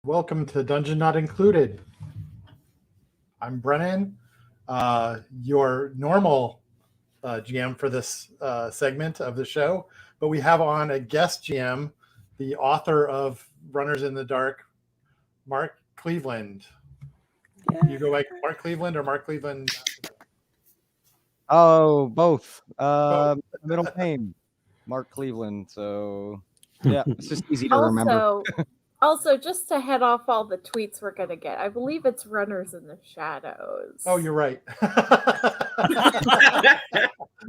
Welcome to Dungeon Not Included. I'm Brennan, your normal GM for this segment of the show, but we have on a guest GM, the author of Runners in the Dark, Mark Cleveland. Yeah. You go like Mark Cleveland or Mark Cleveland? Oh, both. Middle name, Mark Cleveland. So yeah, it's just easy to remember. Also, just to head off all the tweets we're going to get, I believe it's Runners in the Shadows. Oh, you're right.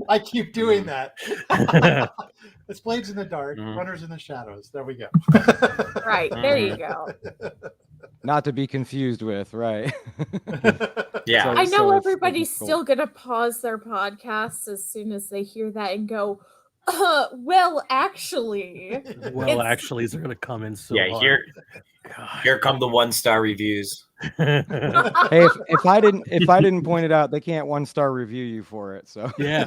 I keep doing that. It's Blades in the Dark, Runners in the Shadows. There we go. Right, there you go. Not to be confused with, right? Yeah. I know everybody's still going to pause their podcasts as soon as they hear that and go, well, actually. Actuallys are going to come in so hard. Here come the 1-star reviews. Hey, if I didn't point it out, they can't 1-star review you for it. So yeah.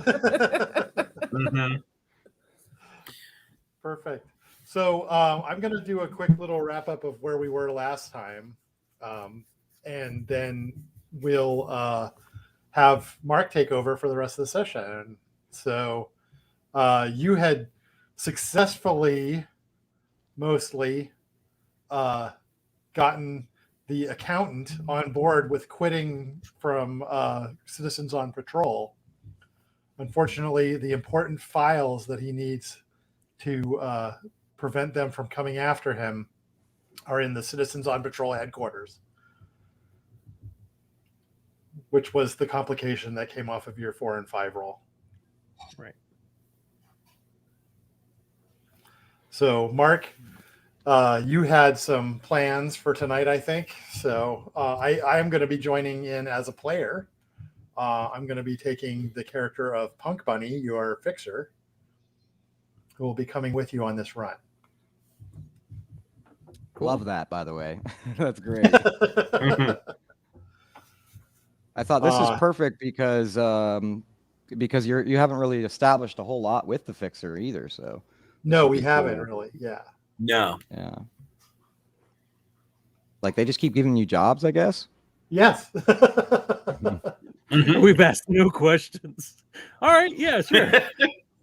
Perfect. So I'm going to do a quick little wrap up of where we were last time, and then we'll have Mark take over for the rest of the session. So you had successfully, mostly, gotten the accountant on board with quitting from Citizens on Patrol. Unfortunately, the important files that he needs to prevent them from coming after him are in the Citizens on Patrol headquarters, which was the complication that came off of your 4 and 5 roll. Right. So, Mark, you had some plans for tonight, I think. So I am going to be joining in as a player. I'm going to be taking the character of Punk Bunny, your fixer, who will be coming with you on this run. Cool. Love that, by the way. That's great. I thought this is perfect because you haven't really established a whole lot with the fixer either. So no, we haven't really. Yeah. No. Yeah. Like they just keep giving you jobs, I guess. Yes. We've asked no questions. All right. Yeah, sure.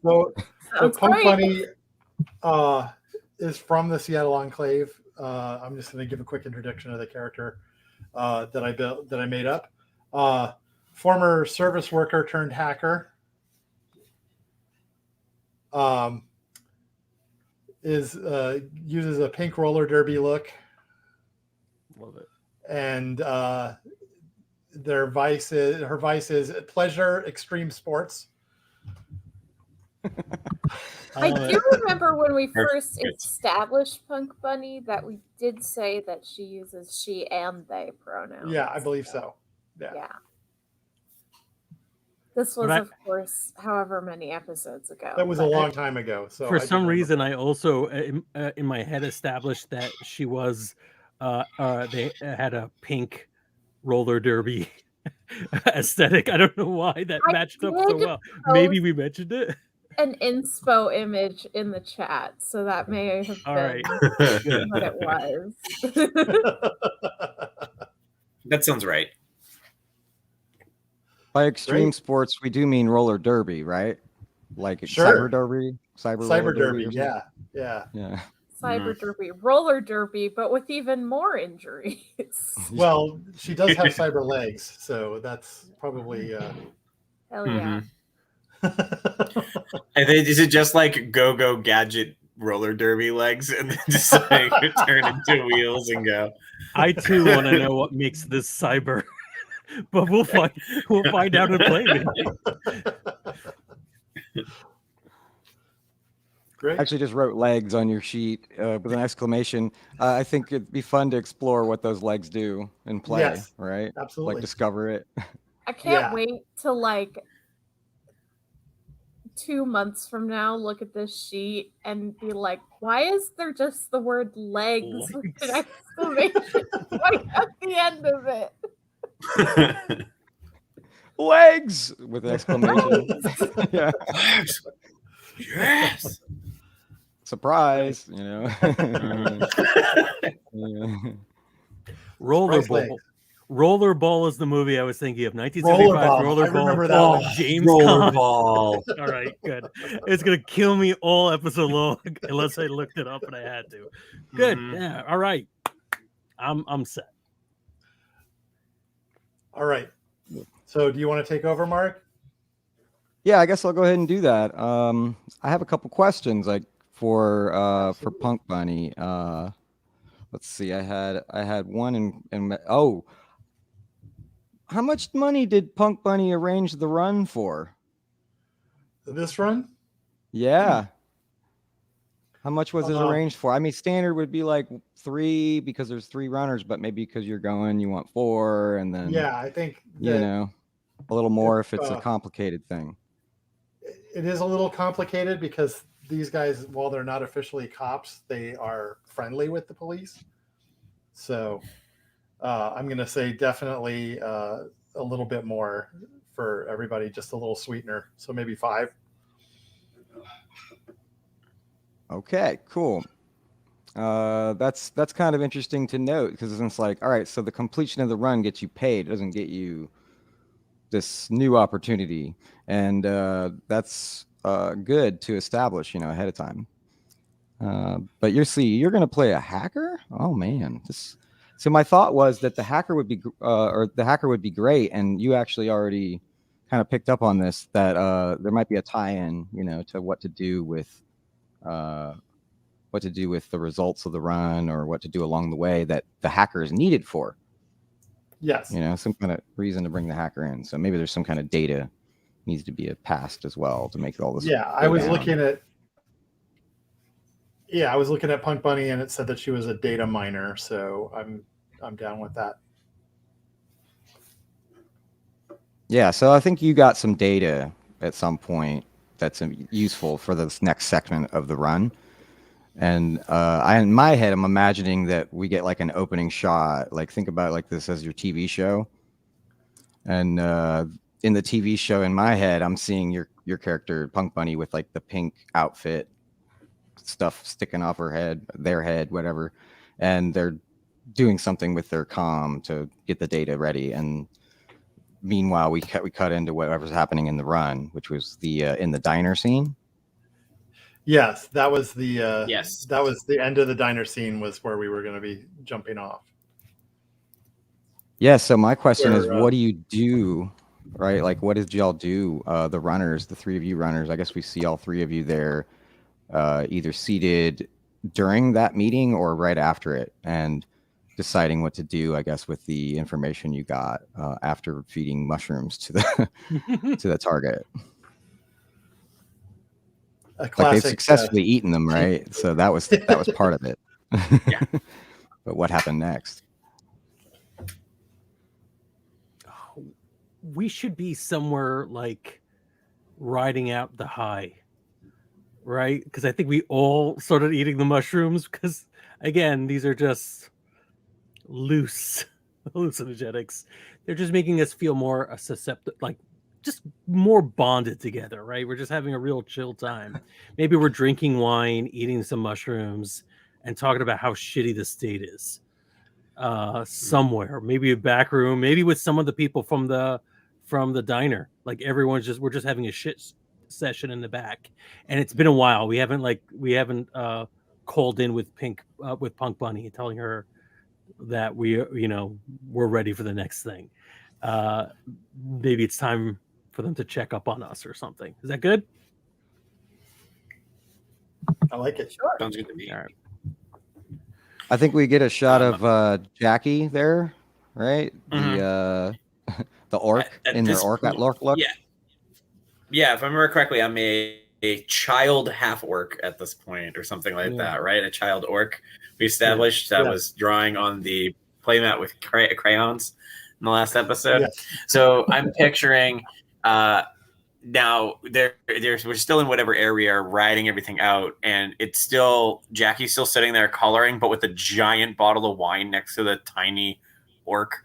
So Punk Bunny is from the Seattle Enclave. I'm just going to give a quick introduction of the character that I made up. Former service worker turned hacker. Uses a pink roller derby look. Love it. And her vice is pleasure, extreme sports. I do remember when we first established Punk Bunny that we did say that she uses she and they pronouns. Yeah, I believe so. Yeah. This was, of course, however many episodes ago. That was a long time ago. So for some reason, I also in my head established that she was. They had a pink roller derby aesthetic. I don't know why that matched up so well. Maybe we mentioned it. An inspo image in the chat, so that may have been what it was. That sounds right. By extreme sports, we do mean roller derby, right? Like cyber derby, cyber derby. Yeah. Cyber derby, roller derby, but with even more injuries. Well, she does have cyber legs, so that's probably. Hell yeah. And then is it just like go gadget roller derby legs and then just like turn into wheels and go? I too want to know what makes this cyber, but we'll find out and play it. Great. I actually just wrote legs on your sheet with an exclamation. I think it'd be fun to explore what those legs do and play, right? Absolutely. Like discover it. I can't wait to 2 months from now look at this sheet and be like, why is there just the word legs with an exclamation point at the end of it? Legs with an exclamation. Yeah. Legs. Yes. Surprise, you know. Rollerball. Rollerball is the movie I was thinking of. 1975 Rollerball. I remember that Rollerball. one. James Caan. Rollerball. All right, good. It's gonna kill me all episode long unless I looked it up and I had to. Good. Yeah. All right. I'm set. All right. So do you want to take over, Mark? Yeah, I guess I'll go ahead and do that. I have a couple questions like for Punk Bunny. Let's see. I had one in oh, how much money did Punk Bunny arrange the run for? This run? Yeah. How much was it arranged for? I mean, standard would be like 3 because there's 3 runners, but maybe because you're going, you want 4, and then Yeah, I think you know, a little more if it's a complicated thing. It is a little complicated because these guys, while they're not officially cops, they are friendly with the police. So I'm going to say definitely a little bit more for everybody, just a little sweetener. So maybe 5. Okay, cool. That's kind of interesting to note because it's like, all right, so the completion of the run gets you paid. It doesn't get you this new opportunity. And that's good to establish, ahead of time. But you're going to play a hacker? Oh man. So my thought was that the hacker would be great. And you actually already kind of picked up on this, that there might be a tie-in, to what to do with the results of the run or what to do along the way that the hacker is needed for. Yes. Some kind of reason to bring the hacker in. So maybe there's some kind of data needs to be passed as well to make all this. Yeah, I was looking at Punk Bunny and it said that she was a data miner, so I'm down with that. Yeah, so I think you got some data at some point that's useful for this next segment of the run. And in my head, I'm imagining that we get like an opening shot. Like think about like this as your TV show. And in the TV show, in my head, I'm seeing your character Punk Bunny with like the pink outfit, stuff sticking off their head, whatever. And they're doing something with their comm to get the data ready. And meanwhile, we cut into whatever's happening in the run, which was the in the diner scene. Yes, that was the That was the end of the diner scene, was where we were going to be jumping off. Yeah, so my question is, what do you do, right? Like, what did y'all do, the runners, the 3 of you runners? I guess we see all 3 of you there, either seated during that meeting or right after it, and deciding what to do, I guess, with the information you got after feeding mushrooms to the to the target. Like they've successfully eaten them, right? So that was part of it. Yeah. But what happened next? We should be somewhere like riding out the high, right? Because I think we all started eating the mushrooms because, again, these are just loose hallucinogenics. They're just making us feel more susceptible, like just more bonded together, right? We're just having a real chill time. Maybe we're drinking wine, eating some mushrooms, and talking about how shitty the state is. Somewhere, maybe a back room, maybe with some of the people from the diner. Like we're just having a shit session in the back. And it's been a while. We haven't called in with Punk Bunny and telling her that we're ready for the next thing. Maybe it's time for them to check up on us or something. Is that good? I like it. Sure. sounds good to me. All right. I think we get a shot of Jackie there, right? The orc in their orc look. Yeah. If I remember correctly, I'm a child half orc at this point, or something like that, right? A child orc. We established that was drawing on the playmat with crayons in the last episode. Yes. So I'm picturing now we're still in whatever area, riding everything out, and it's still Jackie's still sitting there coloring, but with a giant bottle of wine next to the tiny orc,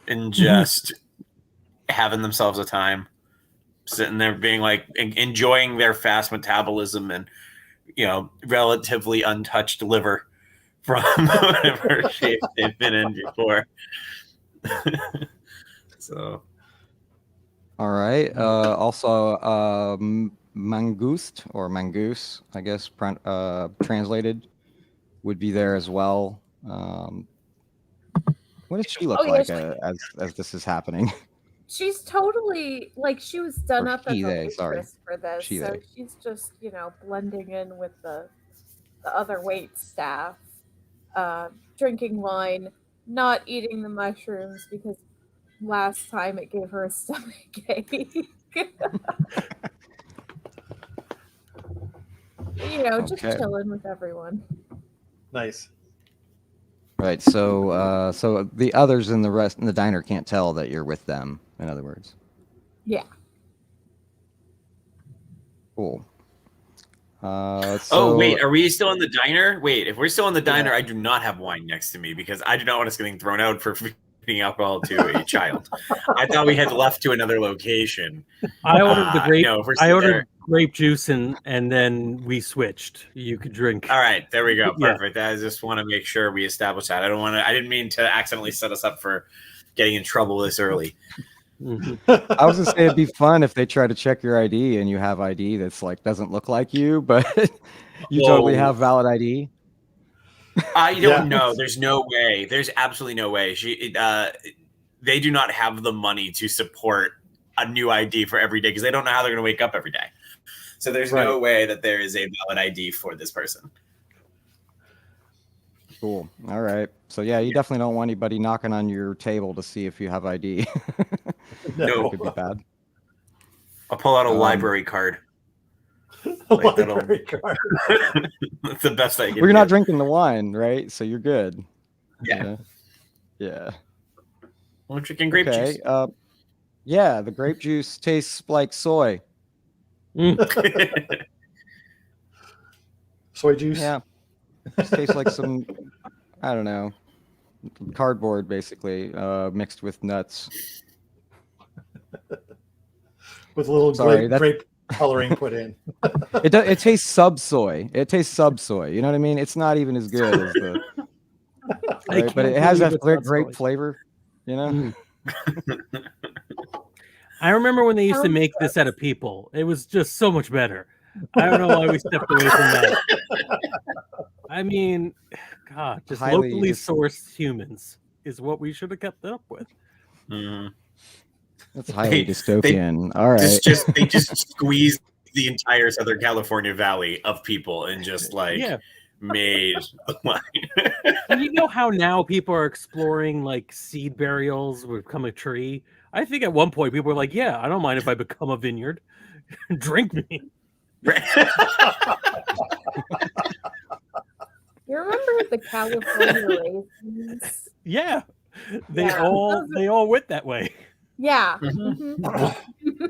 and just having themselves a time, sitting there being like enjoying their fast metabolism and relatively untouched liver from whatever shape they've been in before. So, All right. Also, Mangoost or Mangoose, I guess, translated, would be there as well. What does she look Oh, yeah, like she- as this is happening? She's totally like she was done Or up as he, a they, sorry. waitress for this, She, so they. she's just blending in with the other wait staff, drinking wine, not eating the mushrooms because last time it gave her a stomach ache. Just Okay. chilling with everyone. Nice. Right. So, so the others in the diner can't tell that you're with them. In other words. Yeah. Cool. oh wait, are we still in the diner? Wait, if we're still in the diner, Yeah. I do not have wine next to me because I do not want us getting thrown out for feeding alcohol to a child. I thought we had left to another location. I ordered the grape. No, if we're I still ordered there. grape juice and then we switched. You could drink. All right, there we go. Yeah. Perfect. I just want to make sure we establish that. I didn't mean to accidentally set us up for getting in trouble this early. Mhm. I was gonna say it'd be fun if they try to check your ID and you have ID that's like doesn't look like you, but you totally Whoa. have valid ID. I don't Yeah. know. There's no way. There's absolutely no way. They do not have the money to support a new ID for every day because they don't know how they're going to wake up every day. So there's no Right. way that there is a valid ID for this person. Cool. All right. So yeah, you definitely don't want anybody knocking on your table to see if you have ID. No. That could be bad. I'll pull out a Um, library card. Like that'll- library card. That's the best I can Well, you're not do. drinking the wine, right? So you're good. Yeah. Yeah. I'm drinking grape Okay. juice. Yeah, the grape juice tastes like soy. Soy juice. Yeah. It tastes like some, I don't know, cardboard basically, mixed with nuts. With a little Sorry, grape coloring put in. It tastes sub soy. It tastes sub soy. You know what I mean? It's not even as good as the, I right? But it can't has believe that it's great not grape soy. flavor. You know? Mm. I remember when they used to Sounds make this out of people. It was just so much better. I don't know why we stepped away from that. I mean, God, just Highly locally dis- sourced humans is what we should have kept up with. Mm. That's highly They- dystopian. All right. They just squeezed the entire Southern California Valley of people and just Yeah. made the wine. And you know how now people are exploring like seed burials would become a tree? I think at one point people were like, yeah, I don't mind if I become a vineyard. Drink me. You remember the California raisins? Yeah. They Yeah. all went that way. Yeah. Mhm. Mhm.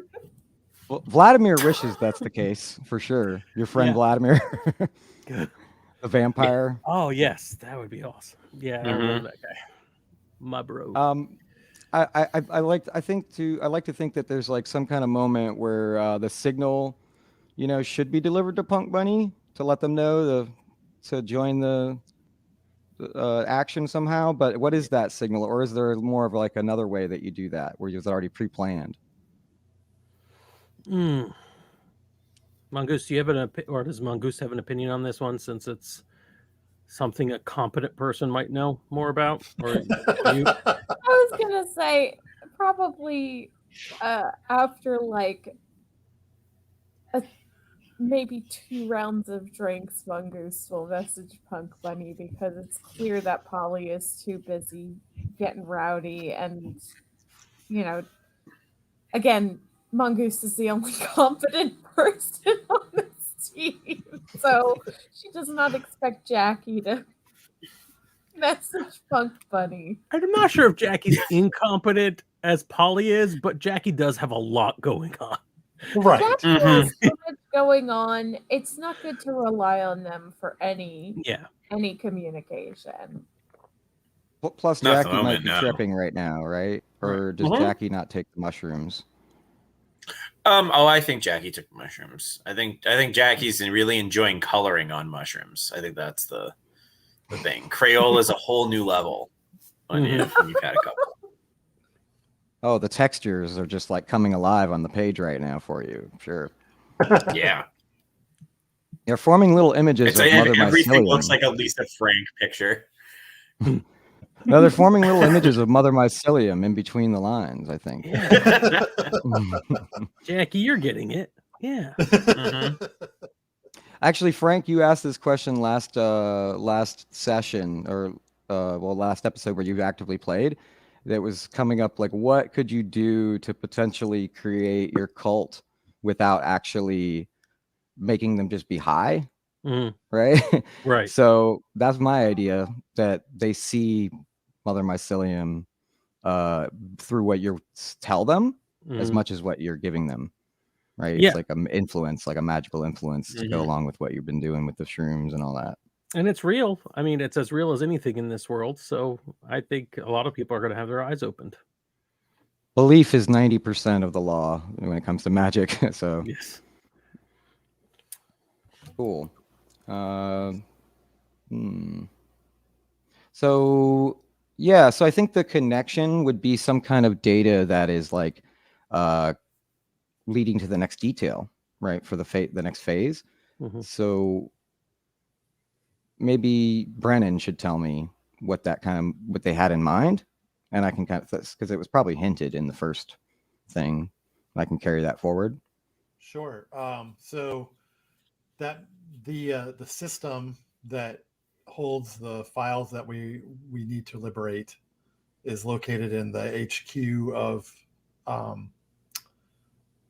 Well, Vladimir wishes that's the case for sure. Your friend Yeah. Vladimir, Good. the vampire. Oh yes, that would be awesome. Yeah, I Mhm. remember that guy. My bro. I like to think that there's like some kind of moment where the signal, should be delivered to Punk Bunny to let them know to join the action somehow. But what is that signal, or is there more of like another way that you do that where it's already pre-planned? Mongoose, do you have or does Mongoose have an opinion on this one since it's something a competent person might know more about? Or you? I was gonna say probably after like maybe 2 rounds of drinks, Mongoose will message Punk Bunny because it's clear that Polly is too busy getting rowdy, and again, Mongoose is the only competent person on this team, so she does not expect Jackie to message Punk Bunny. I'm not sure if Jackie's incompetent as Polly is, but Jackie does have a lot going on. Right. Jackie Mhm. has so much going on. It's not good to rely on them for any Yeah. communication. Plus, Not at the Jackie might moment, be no. tripping right now, right? Or does Mhm. Jackie not take the mushrooms? I think Jackie took mushrooms. I think Jackie's really enjoying coloring on mushrooms. I think that's the the thing. Crayola is a whole new level when you've had a couple. Oh, the textures are just like coming alive on the page right now for you. Sure. Yeah. They're forming little images of Mother everything Mycelium. looks like a Lisa Frank picture. No, they're forming little images of Mother Mycelium in between the lines, I think. Yeah. Jackie, you're getting it. Yeah. Actually, Frank, you asked this question last session or last episode where you actively played. That was coming up like, what could you do to potentially create your cult without actually making them just be high? Right? Right. So that's my idea, that they see Mother Mycelium through what you tell them as much as what you're giving them. Right? Yeah. It's like an influence, like a magical influence to go along with what you've been doing with the shrooms and all that. And it's real. I mean, it's as real as anything in this world. So I think a lot of people are going to have their eyes opened. Belief is 90% of the law when it comes to magic. So yes. Cool. So yeah, so I think the connection would be some kind of data that is like leading to the next detail, right? For the next phase. So maybe Brennan should tell me what they had in mind, and I can kind of, because it was probably hinted in the first thing. I can carry that forward. Sure. So that the system that holds the files that we need to liberate is located in the HQ of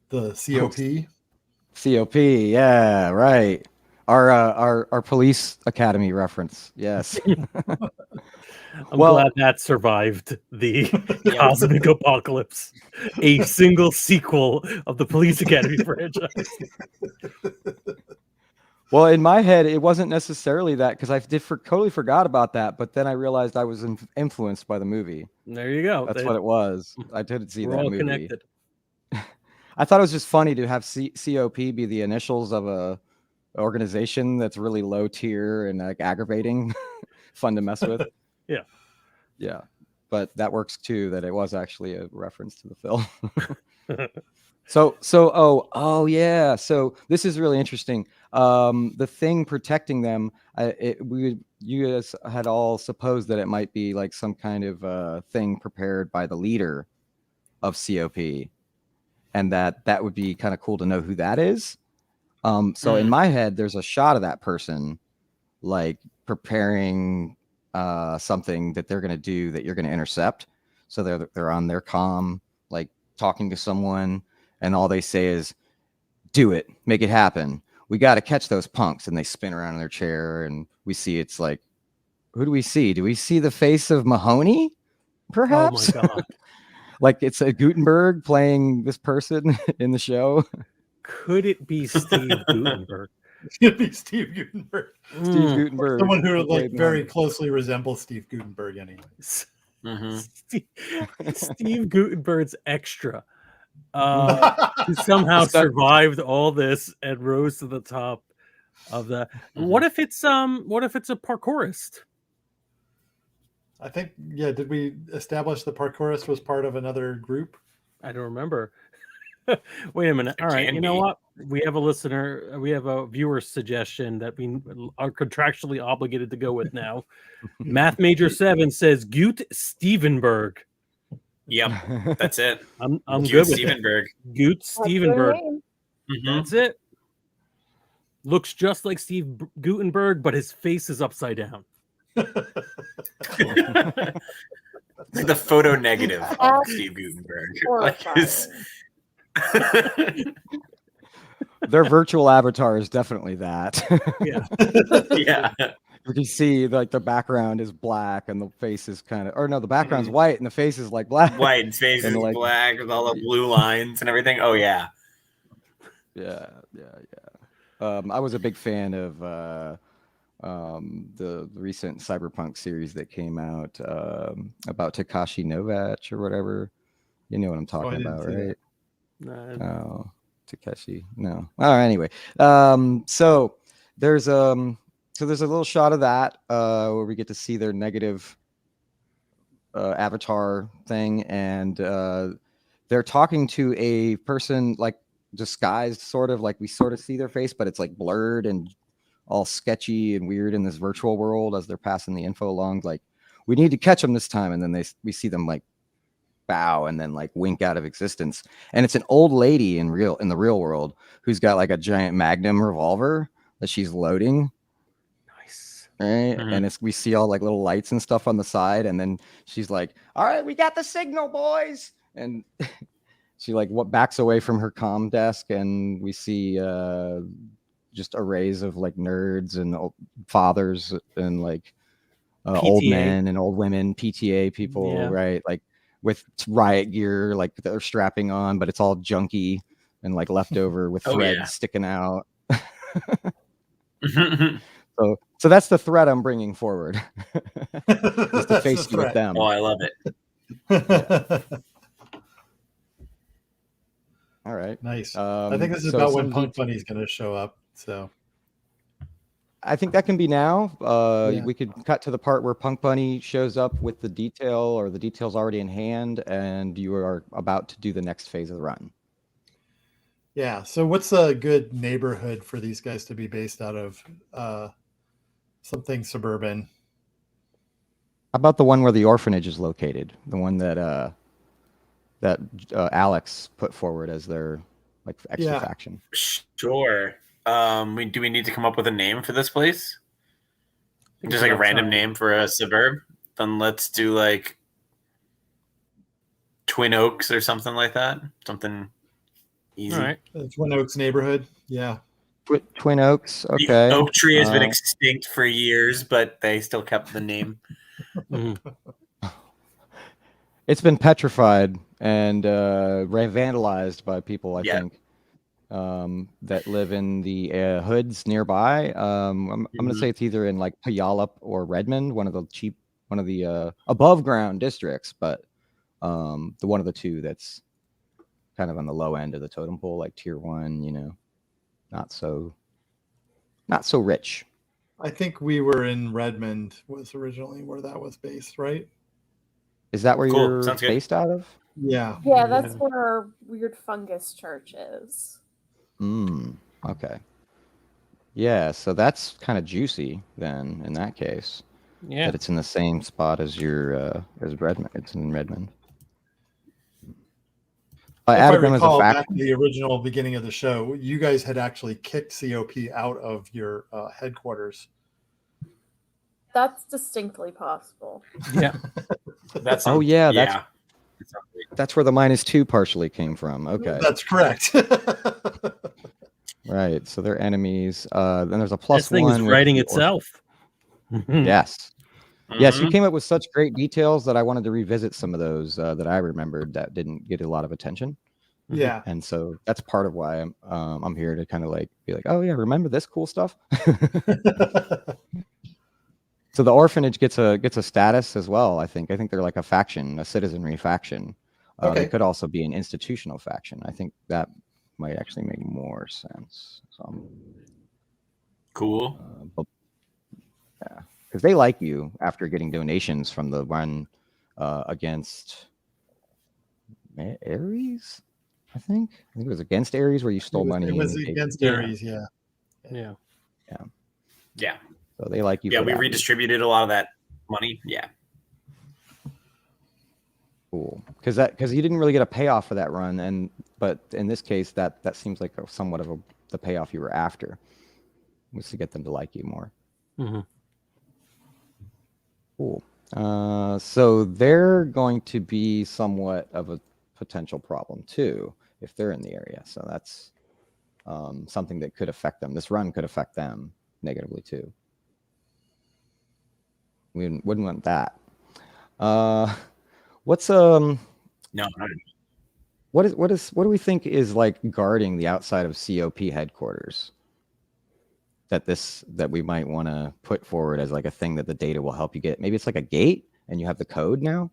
the COP. COP, yeah, right. Our police academy reference. Yes. I'm glad that survived the cosmic apocalypse. A single sequel of the Police Academy franchise. Well, in my head, it wasn't necessarily that, because I totally forgot about that. But then I realized I was influenced by the movie. There you go. That's what it was. I did see that all movie. Connected. I thought it was just funny to have COP be the initials of a organization that's really low tier and like aggravating, fun to mess with. Yeah, but that works too. That it was actually a reference to the film. So yeah. So this is really interesting. The thing protecting them, you guys had all supposed that it might be like some kind of thing prepared by the leader of COP, and that would be kind of cool to know who that is. So in my head, there's a shot of that person like preparing something that they're going to do that you're going to intercept. So they're on their comm, like talking to someone, and all they say is, do it, make it happen. We got to catch those punks. And they spin around in their chair, and we see, it's like, who do we see? Do we see the face of Mahoney? Perhaps. Oh my God. Like it's a Gutenberg playing this person in the show. Could it be Steve Gutenberg? It'd be Steve Gutenberg. Steve Gutenberg. Someone who like very closely resembles Steve Gutenberg anyways. Steve Gutenberg's extra. Who somehow survived all this and rose to the top of the what if it's a parkourist? I think, did we establish the parkourist was part of another group? I don't remember. Wait a minute. All right, you know what? We have a viewer suggestion that we are contractually obligated to go with now. Math Major 7 says Gut Stevenberg. Yep, that's it. I'm Gut good with Stevenberg. Gut Stevenberg. That's it. Looks just like Steve Gutenberg, but his face is upside down. It's like the photo negative of Steve Gutenberg. Their virtual avatar is definitely that. Yeah. You can see like the background is black and the face is the background's white and the face is like black. White and face is like, black with all the blue lines and everything. Oh yeah. Yeah. I was a big fan of the recent cyberpunk series that came out about Takashi Novak or whatever. You know what I'm talking about, right? Oh, Takeshi. No. Anyway. So there's so so there's a little shot of that where we get to see their negative avatar thing, and they're talking to a person like disguised, sort of like we sort of see their face, but it's like blurred and all sketchy and weird in this virtual world as they're passing the info along. Like, we need to catch them this time, and then we see them like bow and then like wink out of existence, and it's an old lady in the real world who's got like a giant Magnum revolver that she's loading. Nice. Right. And we see all like little lights and stuff on the side, and then she's like, all right, we got the signal, boys, and she like backs away from her comm desk, and we see just arrays of like nerds and fathers and like old men and old women, PTA people, right? Like with riot gear, like they're strapping on, but it's all junky and like leftover with threads sticking out. So that's the threat I'm bringing forward. Just to face you with them. Oh, I love it. Yeah. All right. Nice. I think this is about when Punk Bunny's going to show up. So I think that can be now. We could cut to the part where Punk Bunny shows up with the detail, or the detail's already in hand, and you are about to do the next phase of the run. Yeah. So what's a good neighborhood for these guys to be based out of? Something suburban. How about the one where the orphanage is located? The one that Alex put forward as their like extra faction. Sure. Do we need to come up with a name for this place? Just like a random name for a suburb? Then let's do like Twin Oaks or something like that. Something easy. All right. Twin Oaks neighborhood. Yeah. Twin Oaks. Okay. The oak tree has been extinct for years, but they still kept the name. It's been petrified and vandalized by people, I think, that live in the hoods nearby. I'm going to say it's either in like Puyallup or Redmond, one of the above ground districts, but the one of the two that's kind of on the low end of the totem pole, like tier 1, you know, not so rich. I think we were in Redmond was originally where that was based, right? Is that where you're based out of? Yeah. Yeah, that's where our weird fungus church is. Okay. Yeah, so that's kind of juicy then in that case. Yeah. That it's in the same spot as your as Redmond. It's in Redmond. If I recall back to the original beginning of the show, you guys had actually kicked COP out of your headquarters. That's distinctly possible. Yeah. That's where the -2 partially came from. Okay. That's correct. Right. So they're enemies. Then there's a +1. This thing is writing itself. Yes. Yes, you came up with such great details that I wanted to revisit some of those that I remembered that didn't get a lot of attention. Yeah. And so that's part of why I'm here to kind of like be like, oh yeah, remember this cool stuff? So the orphanage gets a status as well, I think. I think they're like a faction, a citizenry faction. They could also be an institutional faction. I think that might actually make more sense. So, cool. Yeah. Because they like you after getting donations from the run against Ares, I think. I think it was against Ares where you stole money. It was against Ares, yeah. So they like you. Yeah, we redistributed a lot of that money. Yeah. Cool. Because you didn't really get a payoff for that run, but in this case, that seems like somewhat of the payoff you were after, was to get them to like you more. Cool. So they're going to be somewhat of a potential problem too if they're in the area. So that's something that could affect them. This run could affect them negatively too. We wouldn't want that. What's no. What do we think is like guarding the outside of COP headquarters? That we might want to put forward as like a thing that the data will help you get. Maybe it's like a gate and you have the code now.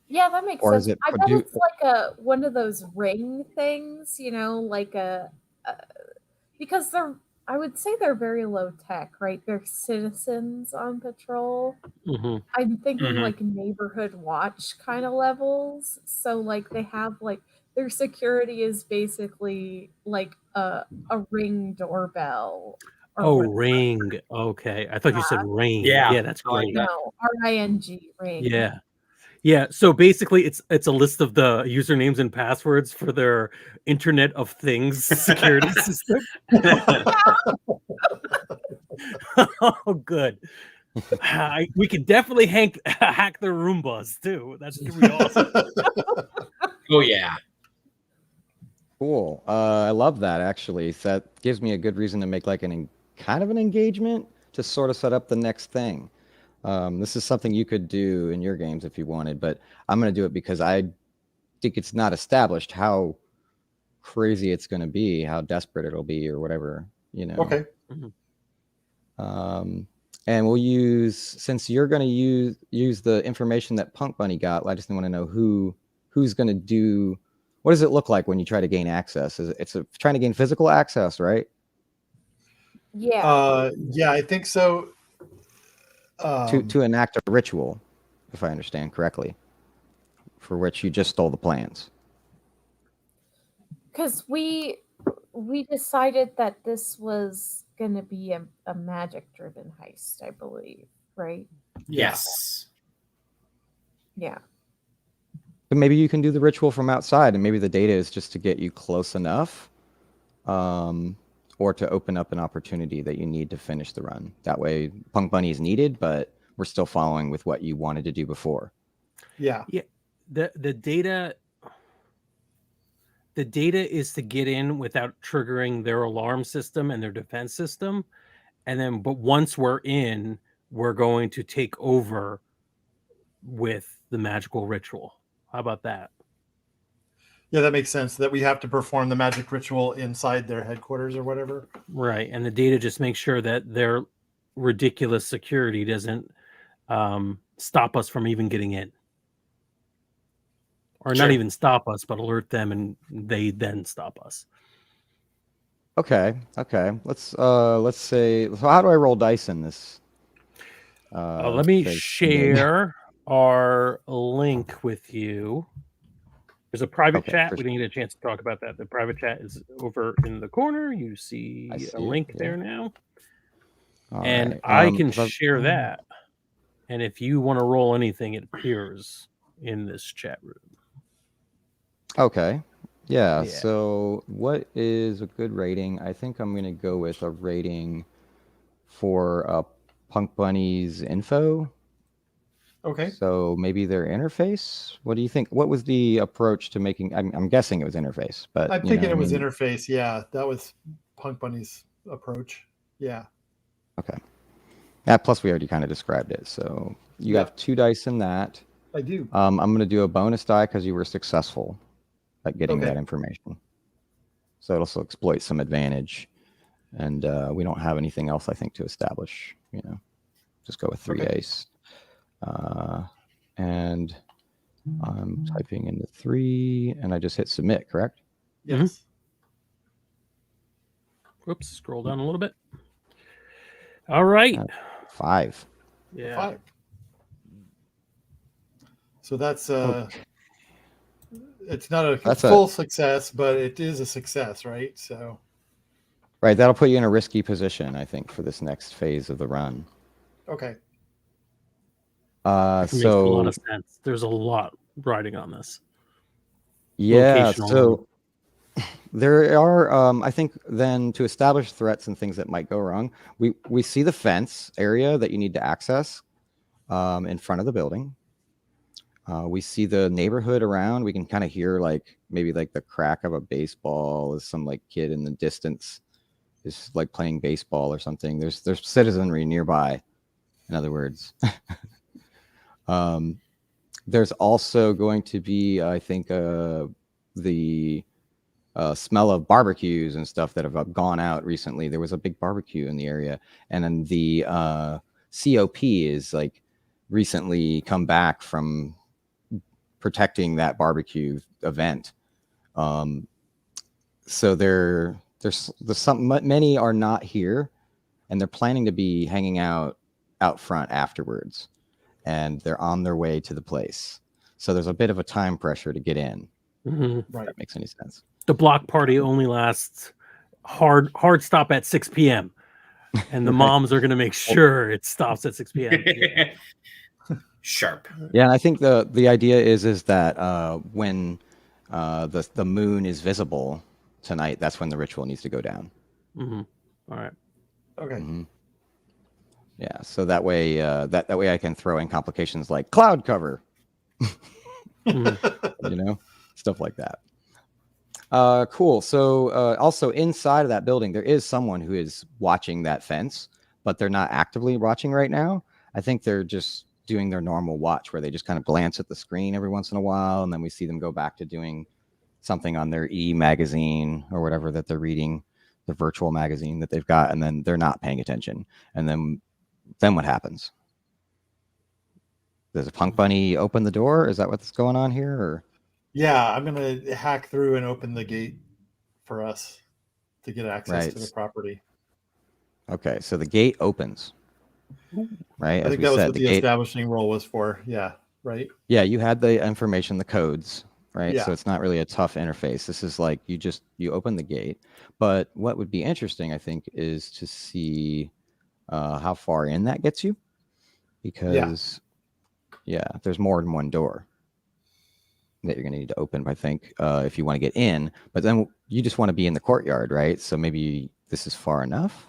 Yeah, that makes Or sense. is it I bet it's like one of those ring things, you know, like because I would say they're very low tech, right? They're citizens on patrol. Hmm. I'm thinking Mhm. like neighborhood watch kind of levels. So like they have like their security is basically like a Ring doorbell or Oh, whatever. Ring. Okay, I thought you said Ring. Yeah, Yeah, that's I like great. that. No, Ring Ring. Yeah. Yeah, so basically it's a list of the usernames and passwords for their Internet of Things security system. Oh, good. We could definitely hack their Roombas too. That's gonna be awesome. Oh yeah. Cool. I love that actually. So that gives me a good reason to make like kind of an engagement to sort of set up the next thing. This is something you could do in your games if you wanted, but I'm going to do it because I think it's not established how crazy it's going to be, how desperate it'll be, or whatever, you know. Okay. And we'll use, since you're going to use the information that Punk Bunny got. I just want to know who's going to do. What does it look like when you try to gain access? It's trying to gain physical access, right? Yeah. Yeah, I think so. To enact a ritual, if I understand correctly, for which you just stole the plans. Because we decided that this was going to be a magic driven heist, I believe, right? Yes. Yeah. But maybe you can do the ritual from outside, and maybe the data is just to get you close enough, or to open up an opportunity that you need to finish the run. That way, Punk Bunny is needed, but we're still following with what you wanted to do before. Yeah. Yeah. The data is to get in without triggering their alarm system and their defense system. And then, but once we're in, we're going to take over with the magical ritual. How about that? Yeah, that makes sense. That we have to perform the magic ritual inside their headquarters or whatever. Right. And the data just makes sure that their ridiculous security doesn't stop us from even getting in. Or Sure. not even stop us, but alert them, and they then stop us. Okay. Let's say. So how do I roll dice in this? Let me phase? share our link with you. There's a private Okay, chat. for We didn't get a chance to talk about that. The private chat is over in the corner. You see, I see a it, link yeah. there now. All And right. I can so- share that. And if you want to roll anything, it appears in this chat room. Okay. Yeah. Yeah. So what is a good rating? I think I'm going to go with a rating for Punk Bunny's info. Okay. So maybe their interface. What do you think? What was the approach to making? I'm guessing it was interface, but I'm thinking it was interface. Yeah, that was Punk Bunny's approach. Yeah. Okay. Yeah. Plus, we already kind of described it. So you Yeah. have 2 dice in that. I do. I'm going to do a bonus die because you were successful at getting Okay. that information. So it'll also exploit some advantage. And we don't have anything else, I think, to establish. Just go with 3 Okay. dice. And I'm typing in the 3, and I just hit submit, correct? Yes. Oops, scroll down a little bit. All right. 5. Yeah. 5. So that's it's not a That's full success, but it is a success, right? So Right, that'll put you in a risky position, I think, for this next phase of the run. okay. Makes a lot of sense. There's a lot riding on this. Yeah, Locational. so there are, I think, then to establish threats and things that might go wrong, we see the fence area that you need to access in front of the building. We see the neighborhood around. We can kind of hear maybe the crack of a baseball as some kid in the distance is playing baseball or something. There's citizenry nearby, in other words. There's also going to be, I think, the smell of barbecues and stuff that have gone out recently. There was a big barbecue in the area, and then the COP is recently come back from protecting that barbecue event. So they're there's many are not here, and they're planning to be hanging out front afterwards, and they're on their way to the place. So there's a bit of a time pressure to get in. Mhm. If that makes any sense. The block party only lasts hard stop at 6 p.m. and the Right. moms are going to make sure it stops at 6 p.m. Sharp. Yeah, and I think the idea is that when the moon is visible tonight, that's when the ritual needs to go down. Mm-hmm. All right. Okay. Mm-hmm. Yeah, so that way that way I can throw in complications like cloud cover, stuff like that. Cool. So also inside of that building, there is someone who is watching that fence, but they're not actively watching right now. I think they're just doing their normal watch where they just kind of glance at the screen every once in a while, and then we see them go back to doing something on their e-magazine or whatever that they're reading, the virtual magazine that they've got, and then they're not paying attention. And then what happens? Does a punk bunny open the door? Is that what's going on here? Or Yeah, I'm gonna hack through and open the gate for us to get access to the property. Okay, so the gate opens. Right, I think that was what the establishing roll was for. Yeah, right. Yeah, you had the information, the codes, right? Yeah. So it's not really a tough interface. This is like you open the gate. But what would be interesting, I think, is to see how far in that gets you, because there's more than one door that you're going to need to open, I think, if you want to get in. But then you just want to be in the courtyard, right? So maybe this is far enough.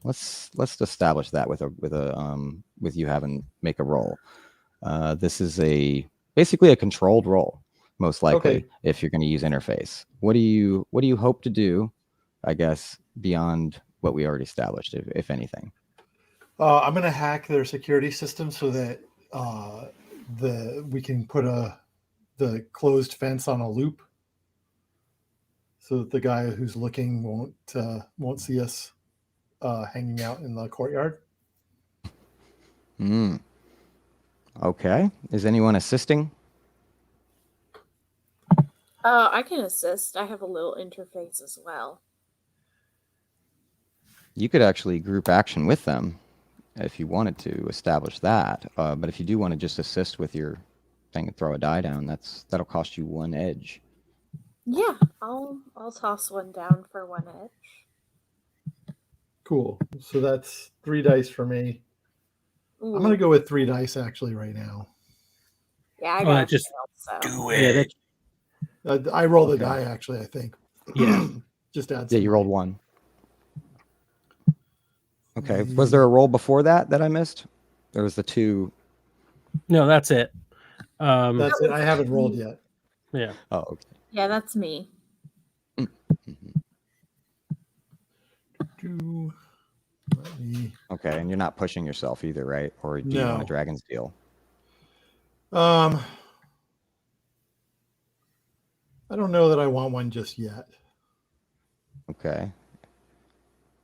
Let's establish that with you having make a roll. This is basically a controlled roll, most likely, if you're going to use interface. What do you hope to do, I guess, beyond what we already established, if anything? I'm going to hack their security system so that we can put the closed fence on a loop, so that the guy who's looking won't see us hanging out in the courtyard. Okay. Is anyone assisting? I can assist. I have a little interface as well. You could actually group action with them if you wanted to establish that. But if you do want to just assist with your thing and throw a die down, that'll cost you 1 edge. Yeah, I'll toss one down for 1 edge. Cool. So that's 3 dice for me. Ooh. I'm going to go with 3 dice actually right now. Yeah, I got just do it. I rolled a die actually, I think. Yeah. Just add. Yeah, you rolled 1. Okay. Was there a roll before that I missed? There was the 2. No, that's it. That's it. I haven't rolled yet. Yeah. Oh, okay. Yeah, that's me. Okay, and you're not pushing yourself either, right? Or do you want a dragon's deal? I don't know that I want one just yet. Okay.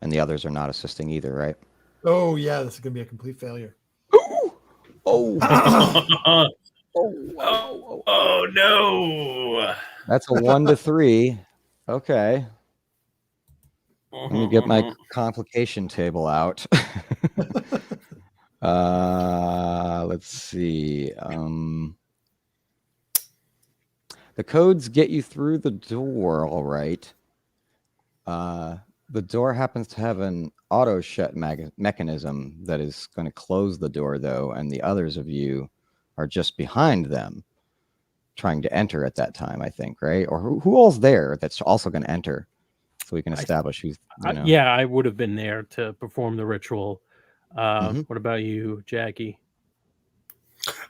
And the others are not assisting either, right? Oh yeah, this is gonna be a complete failure. Oh no! That's a 1 to 3. Okay. Let me get my complication table out. Let's see. The codes get you through the door, all right. The door happens to have an auto shut mechanism that is going to close the door, though, and the others of you are just behind them, trying to enter at that time, I think, right? Or who all's there that's also going to enter, so we can establish who's. Yeah, I would have been there to perform the ritual. What about you, Jackie?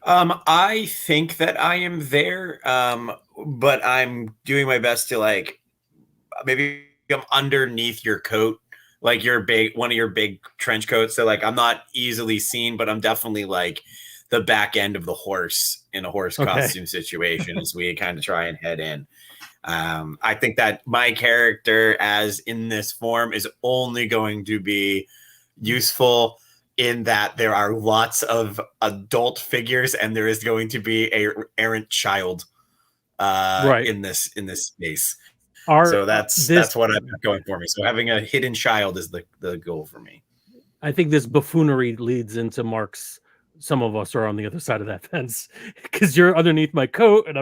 I think that I am there, but I'm doing my best to maybe I'm underneath your coat, like one of your big trench coats. So I'm not easily seen, but I'm definitely like the back end of the horse in a horse costume situation as we kind of try and head in. I think that my character as in this form is only going to be useful in that there are lots of adult figures and there is going to be a errant child in this space. So that's what I've got going for me. So having a hidden child is the goal for me. I think this buffoonery leads into Mark's. Some of us are on the other side of that fence because you're underneath my coat, and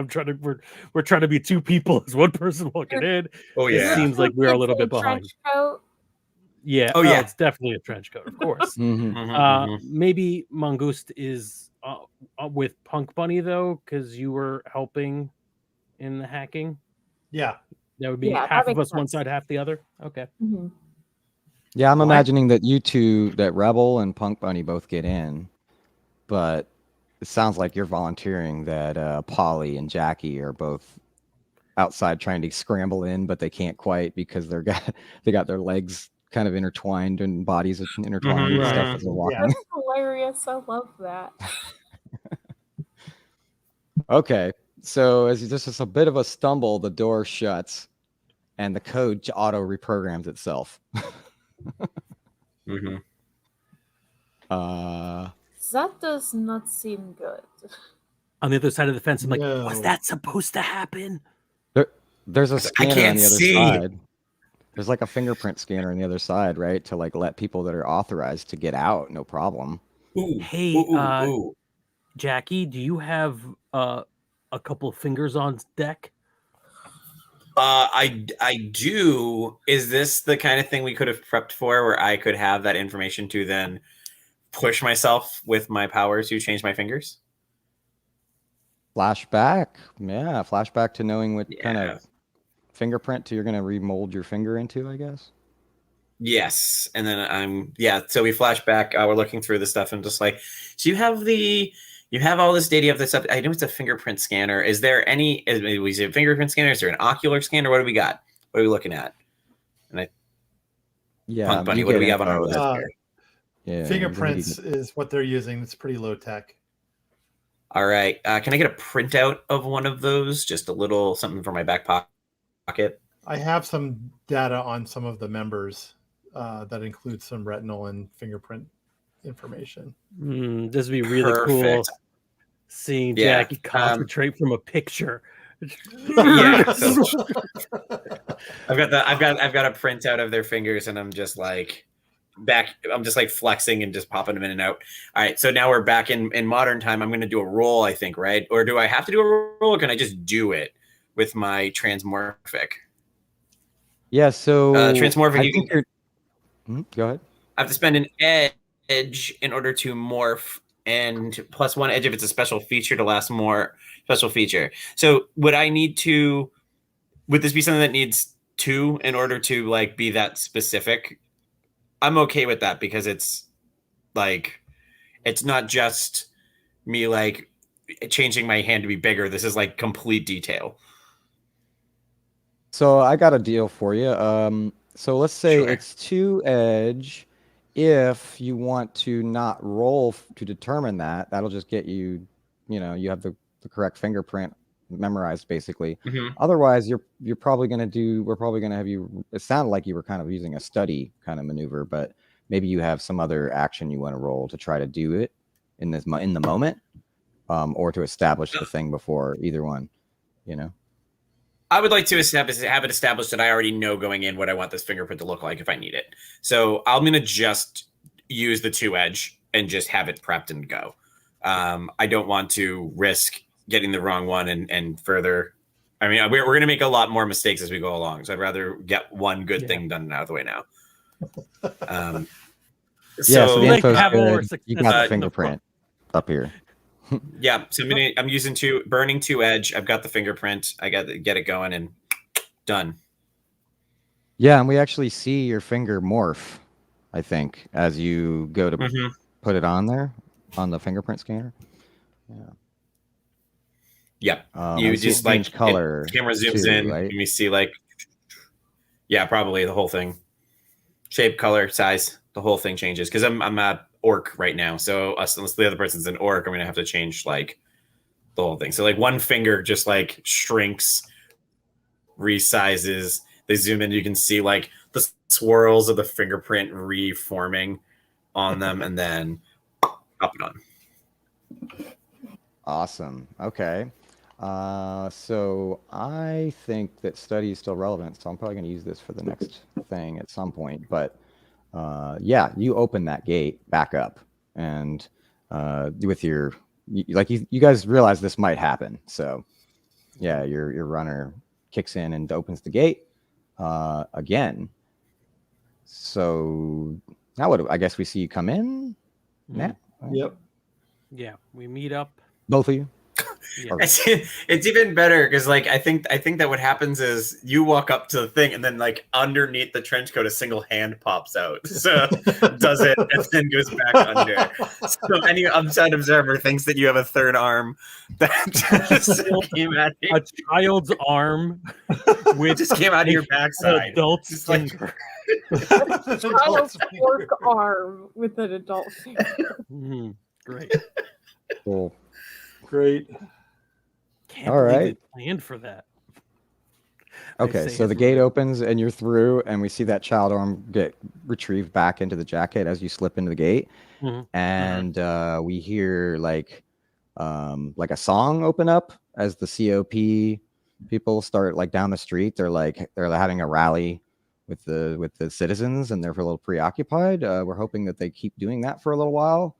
we're trying to be two people as one person walking in. Oh It yeah. seems like we're a little bit Trench behind. coat. Yeah. Oh, yeah. It's definitely a trench coat, of course. Mhm. Maybe Mongoose is with Punk Bunny though, because you were helping in the hacking. Yeah. That would be Yeah, half that of makes us one sense. side, half the other. Okay. Mhm. Yeah, I'm Well, imagining that you two, that Rebel and Punk Bunny, both get in, but it sounds like you're volunteering that Polly and Jackie are both outside trying to scramble in, but they can't quite because they got their legs kind of intertwined and bodies intertwined and stuff Right. as they're walking. Yeah. That's hilarious. I love that. Okay, so as just as a bit of a stumble, the door shuts, and the code auto reprograms itself. Mm-hmm. That does not seem good. On the other side of the fence, I'm like, was No. that supposed to happen? There's a I scanner on can't the other see. side. There's like a fingerprint scanner on the other side, right? To like let people that are authorized to get out, no problem. Ooh. Hey, Ooh. Jackie, do you have a couple fingers on deck? I do. Is this the kind of thing we could have prepped for, where I could have that information to then push myself with my power to change my fingers? Flashback. Yeah, flashback to knowing what kind Yeah. of fingerprint you're going to remold your finger into, I guess. Yes, and then so we flash back. We're looking through the stuff and just like, so you have all this data, you have this stuff. I know it's a fingerprint scanner. Is there any? Is it a fingerprint scanner? Is there an ocular scanner? What do we got? What are we looking at? Yeah, Punk Bunny, you what do get we have on our info list that- here? yeah, Fingerprints is what they're using. It's pretty low tech. All right, can I get a printout of one of those? Just a little something for my back pocket. I have some data on some of the members that includes some retinal and fingerprint information. This would be really cool. Perfect. Seeing Yeah, Jackie concentrate from a picture. Yeah, so I've got a printout of their fingers, and I'm just like flexing and just popping them in and out. All right, so now we're back in modern time. I'm going to do a roll, I think, right? Or do I have to do a roll, or can I just do it with my transmorphic? Yeah, so Transmorphic. I think go ahead. I have to spend an edge in order to morph, and plus one edge if it's a special feature to last more special feature. So would this be something that needs 2 in order to like be that specific? I'm okay with that because it's like, it's not just me like changing my hand to be bigger. This is like complete detail. So I got a deal for you. So let's say Sure. it's 2 edge. If you want to not roll to determine that, that'll just get you, you have the correct fingerprint memorized basically. Mm-hmm. Otherwise, we're probably going to have you, it sounded like you were kind of using a study kind of maneuver, but maybe you have some other action you want to roll to try to do it in the moment, or to establish the thing before either one, I would like to have it established that I already know going in what I want this fingerprint to look like if I need it. So I'm going to just use the 2 edge and just have it prepped and go. I don't want to risk getting the wrong one and further. I mean, we're going to make a lot more mistakes as we go along. So I'd rather get one good thing done and out of the way now. So the like info's have more good. success You got the in the fingerprint up here. Yeah, so I'm using burning 2 edge. I've got the fingerprint. I got to get it going and done. Yeah, and we actually see your finger morph, I think, as you go to put it on there on the fingerprint scanner. Yeah. Yep. You I see it just like change color. Camera zooms too, in, right? and we see like, yeah, probably the whole thing, shape, color, size, the whole thing changes because I'm a orc right now. So unless the other person's an orc, I'm gonna have to change like the whole thing. So like one finger just like shrinks, resizes. They zoom in, you can see like the swirls of the fingerprint reforming on them, and then pop it on. Awesome. Okay. So I think that study is still relevant. So I'm probably going to use this for the next thing at some point. But yeah, you open that gate back up, and with your you guys realize this might happen. So yeah, your runner kicks in and opens the gate again. So now I guess we see you come in. Mhm. Yep. Yeah, we meet up. Both of you. Yeah. It's even better because like I think that what happens is you walk up to the thing and then like underneath the trench coat a single hand pops out, so does it and then goes back under. So any outside observer thinks that you have a third arm that just came out A child's arm just came out of your an backside. adult's Just like- finger. Child's fork arm with an adult finger. Mhm. Great. Cool. Great. Can't All believe right. they planned for that. I Okay, say so the it. gate opens and you're through, and we see that child arm get retrieved back into the jacket as you slip into the gate, Mhm. and we hear like a song open up as the COP people start like down the street. They're having a rally with the citizens, and they're a little preoccupied. We're hoping that they keep doing that for a little while,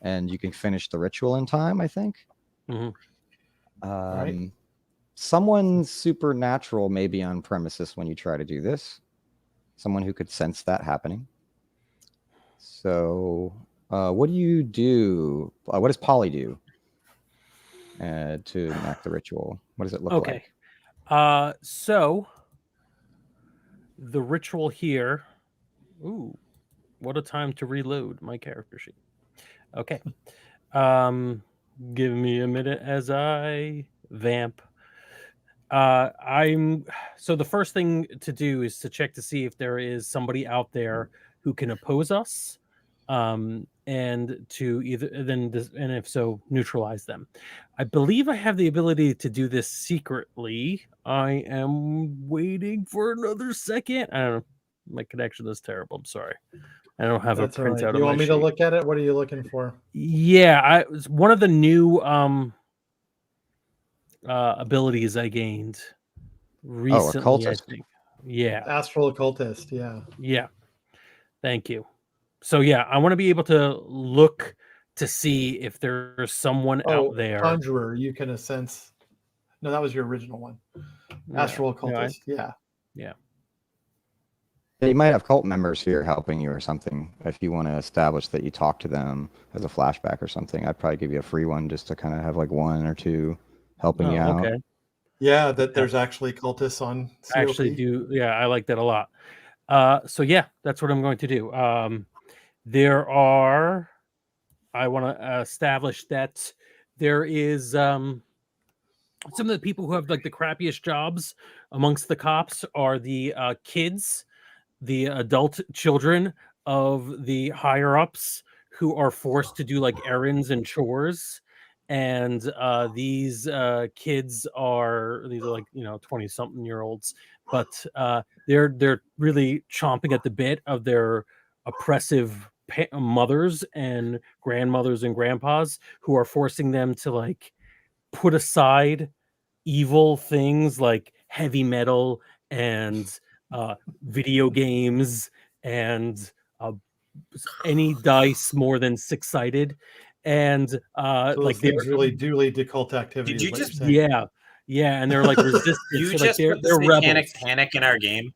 and you can finish the ritual in time, I think. Mhm. Right. Someone supernatural may be on premises when you try to do this. Someone who could sense that happening. So, what do you do? What does Polly do to enact the ritual? What does it look Okay. like? So the ritual here. Ooh, what a time to reload my character sheet. Okay. Give me a minute as I vamp. So the first thing to do is to check to see if there is somebody out there who can oppose us, and to and if so, neutralize them. I believe I have the ability to do this secretly. I am waiting for another second. I don't know. My connection is terrible. I'm sorry. I don't have That's a all right. printout. You of want my me to sheet. look at it? What are you looking for? Yeah, it's one of the new abilities I gained recently. occultist. I think. Yeah. Astral occultist. Yeah. Yeah. Thank you. So yeah, I want to be able to look to see if there's someone Oh, out there. conjurer. You can sense. No, that was your original one. Astral occultist. Yeah. Yeah. You might have cult members here helping you or something. If you want to establish that you talk to them as a flashback or something, I'd probably give you a free one just to kind of have like one or two helping you out. Okay. Yeah, that there's actually cultists on COP. I actually do. Yeah, I like that a lot. So yeah, that's what I'm going to do. I want to establish that there is some of the people who have like the crappiest jobs amongst the cops are the kids, the adult children of the higher ups who are forced to do like errands and chores. And these kids are like 20-something-year-olds, but they're really chomping at the bit of their oppressive mothers and grandmothers and grandpas who are forcing them to like put aside evil things like heavy metal and video games and any dice more than 6-sided, and So like those things really do lead to cult activity. Did is you what you're just- saying. yeah, and they're like resistant. You so, just like, put the they're satanic rebels. panic in our game.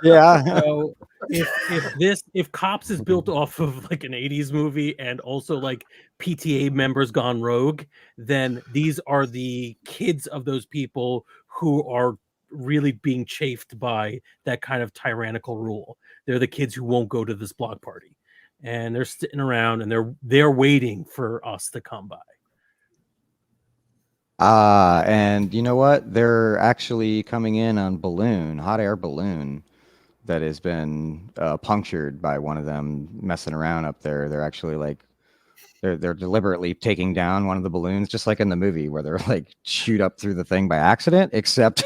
Yeah. So if Cops is built off of like an 80s movie and also like PTA members gone rogue, then these are the kids of those people who are really being chafed by that kind of tyrannical rule. They're the kids who won't go to this block party, and they're sitting around and they're waiting for us to come by. And you know what? They're actually coming in on hot air balloon that has been punctured by one of them messing around up there. They're actually like they're deliberately taking down one of the balloons, just like in the movie where they're like shoot up through the thing by accident. Except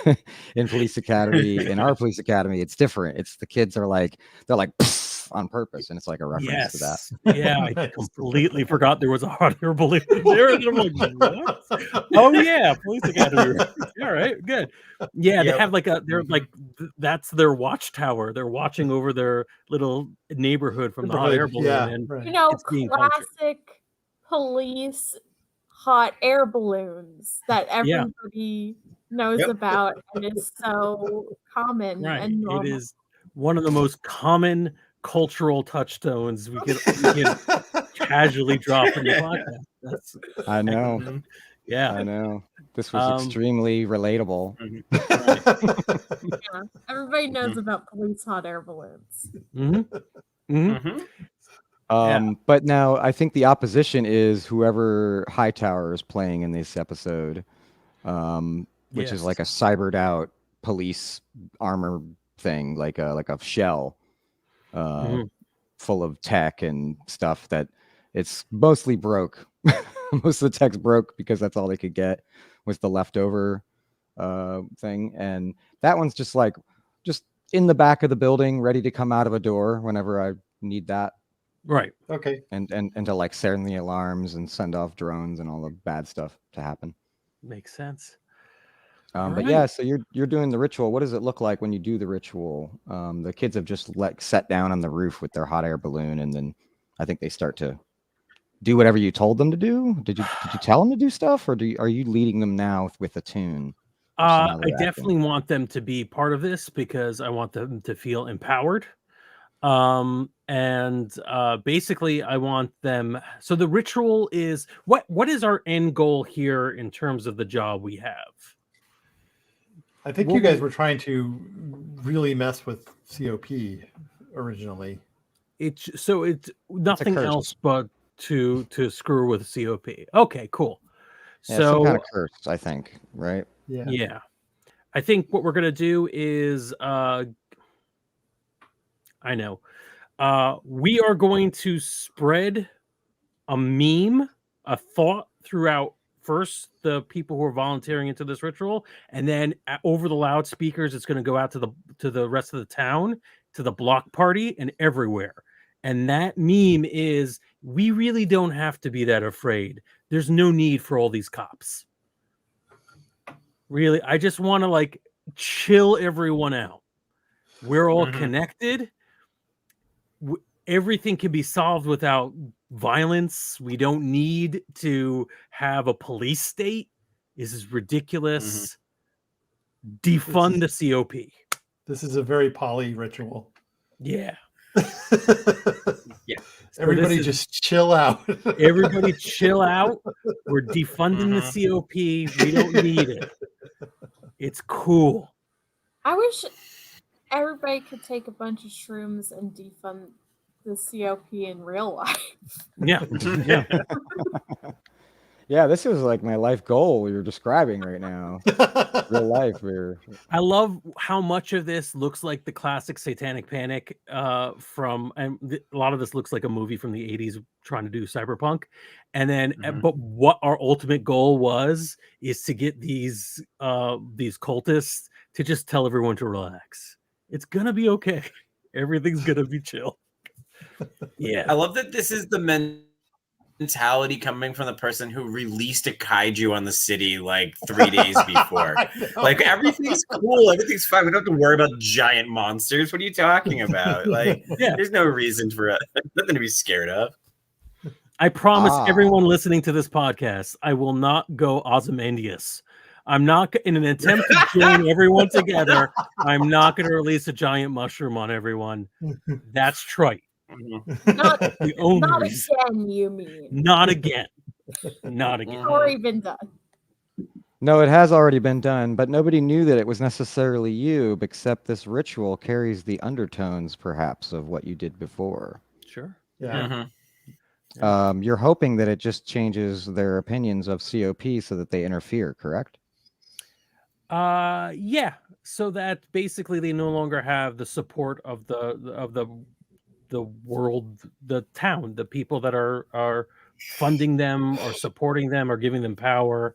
in Police Academy, in our Police Academy, it's different. It's the kids are like they're like off on purpose, and it's like a reference to that. Yes. Yeah, I completely forgot there was a hot air balloon there. And I'm like, what? Oh yeah, police academy. All right, good. Yeah, they Yep. have they're like that's their watchtower. They're watching over their little neighborhood from the hot air balloon, Yeah, and right. You know, It's being punctured. classic police hot air balloons that Yeah. everybody knows Yep. about and is so common Right. and normal. It is one of the most common cultural touchstones we could casually drop in the podcast. That's I know. Mhm. yeah. I know. This was Um, extremely relatable. Yeah, everybody knows about police hot air balloons. hmm hmm Mhm. Yeah. But now I think the opposition is whoever Hightower is playing in this episode, which is Yes. like a cybered out police armor thing, like a shell, Mhm. full of tech and stuff that it's mostly broke. Most of the tech's broke because that's all they could get was the leftover thing, and that one's just in the back of the building, ready to come out of a door whenever I need that. Right. Okay. And to like sound the alarms and send off drones and all the bad stuff to happen. Makes sense. But yeah, so you're doing the ritual. What does it look like when you do the ritual? The kids have just sat down on the roof with their hot air balloon, and then I think they start to do whatever you told them to do. Did you tell them to do stuff, or are you leading them now with a tune? I definitely want them to be part of this because I want them to feel empowered. Basically I want them. So the ritual is what is our end goal here in terms of the job we have? I think you guys were trying to really mess with COP originally. It's nothing curse. else but to screw with COP. Okay, cool. Yeah, some So kind of curse, I think, right? yeah. I think what we're gonna do is I know. We are going to spread a meme, a thought throughout first the people who are volunteering into this ritual, and then over the loudspeakers, it's going to go out to the rest of the town, to the block party, and everywhere. And that meme is: we really don't have to be that afraid. There's no need for all these cops. Really, I just want to chill everyone out. We're all connected. Everything can be solved without violence. We don't need to have a police state. This is ridiculous. Defund the COP. This is a very poly ritual. Yeah. Yeah. Everybody just chill out. Everybody chill out. We're defunding the COP. We don't need it. It's cool. I wish everybody could take a bunch of shrooms and defund the COP in real life. Yeah. Yeah. Yeah, this is like my life goal you're describing right now. Real life. I love how much of this looks like the classic Satanic Panic a lot of this looks like a movie from the 80s trying to do cyberpunk. And then but what our ultimate goal is to get these cultists to just tell everyone to relax. It's gonna be okay. Everything's gonna be chill. Yeah. I love that this is the mentality coming from the person who released a kaiju on the city like 3 days before. Like, everything's cool, everything's fine. We don't have to worry about giant monsters. What are you talking about? Like, there's no reason for nothing to be scared of. I promise everyone listening to this podcast, I will not go Ozymandias. I'm not, in an attempt to join everyone together, I'm not going to release a giant mushroom on everyone. That's trite. Not reason. again, you mean? Not again. Not again. It's already been done. No, it has already been done, but nobody knew that it was necessarily you, except this ritual carries the undertones, perhaps, of what you did before. Sure. Yeah. You're hoping that it just changes their opinions of COP so that they interfere, correct? Yeah. So that basically they no longer have the support of the world, the town, the people that are funding them or supporting them or giving them power,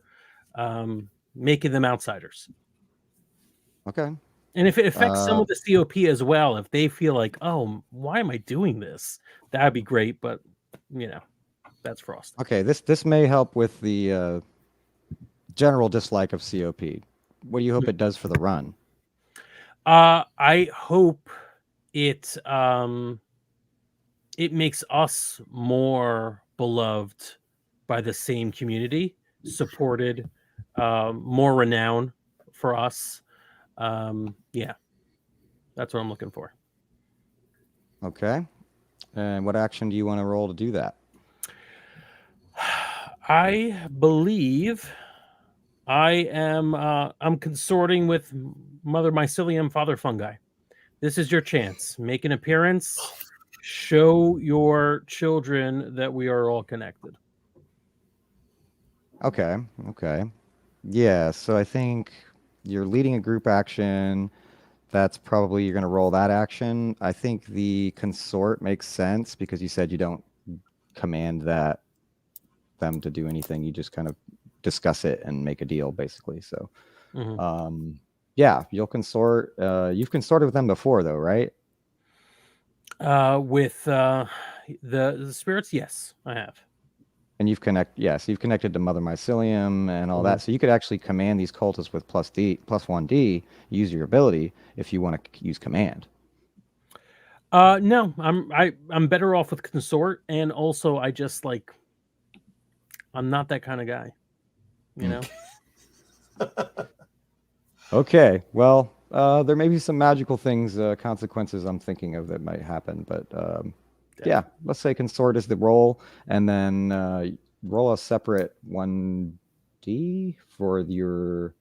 making them outsiders. Okay. And if it affects some of the COP as well, if they feel like, oh, why am I doing this? That'd be great, but that's Frost. Okay, this may help with the general dislike of COP. What do you hope it does for the run? I hope it it makes us more beloved by the same community, supported, more renown for us. Yeah, that's what I'm looking for. Okay. And what action do you want to roll to do that? I believe I'm consorting with Mother Mycelium, Father Fungi. This is your chance. Make an appearance. Show your children that we are all connected. Okay. Yeah, so I think you're leading a group action. That's probably you're going to roll that action. I think the consort makes sense because you said you don't command them to do anything. You just kind of discuss it and make a deal, basically. So, yeah, you'll consort. You've consorted with them before, though, right? With the spirits, yes, I have. And you've connected to Mother Mycelium and all that. So you could actually command these cultists with plus 1D, use your ability if you want to use command. No, I'm better off with consort, and also I just I'm not that kind of guy, Okay, well, there may be some magical things, consequences I'm thinking of that might happen, but yeah, let's say consort is the roll, and then roll a separate 1D for your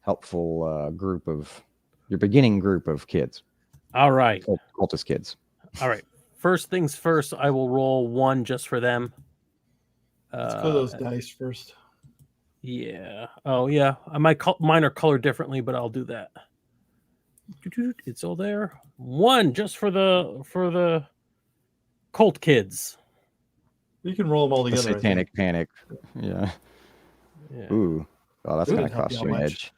helpful your beginning group of kids. All right. Cultist kids. All right. First things first, I will roll 1 just for them. Let's go those dice first. Yeah. Oh, yeah. Mine are colored differently, but I'll do that. It's all there. 1 just for the cult kids. You can roll them all together. The satanic panic. Yeah. Ooh. Oh, that's going to cost you an edge.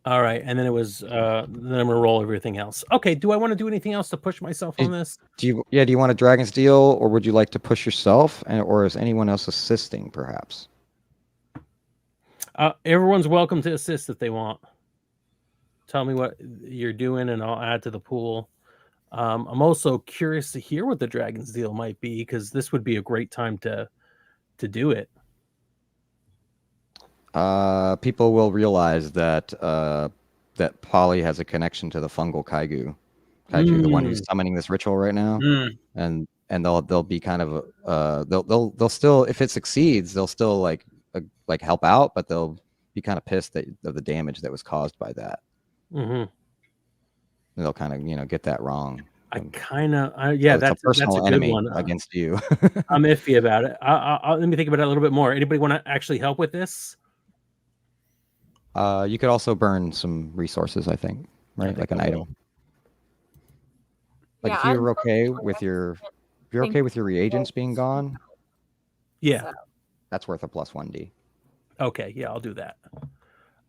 All right, and then it was then I'm gonna roll everything else. Okay, do I want to do anything else to push myself on this? Do you want a Dragon's Deal, or would you like to push yourself, or is anyone else assisting, perhaps? Everyone's welcome to assist if they want. Tell me what you're doing, and I'll add to the pool. I'm also curious to hear what the Dragon's Deal might be, because this would be a great time to do it. People will realize that that Polly has a connection to the fungal kaiju, the one who's summoning this ritual right now, and they'll be kind of they'll still, if it succeeds, they'll still like help out, but they'll be kind of pissed of the damage that was caused by that. They'll kind of get that wrong. Yeah, that's a personal enemy one. Against you. I'm iffy about it. Let me think about it a little bit more. Anybody want to actually help with this? You could also burn some resources, I think, right? Like an item. Like if you're okay with your reagents being gone, yeah, that's worth a plus 1D. Okay, yeah, I'll do that.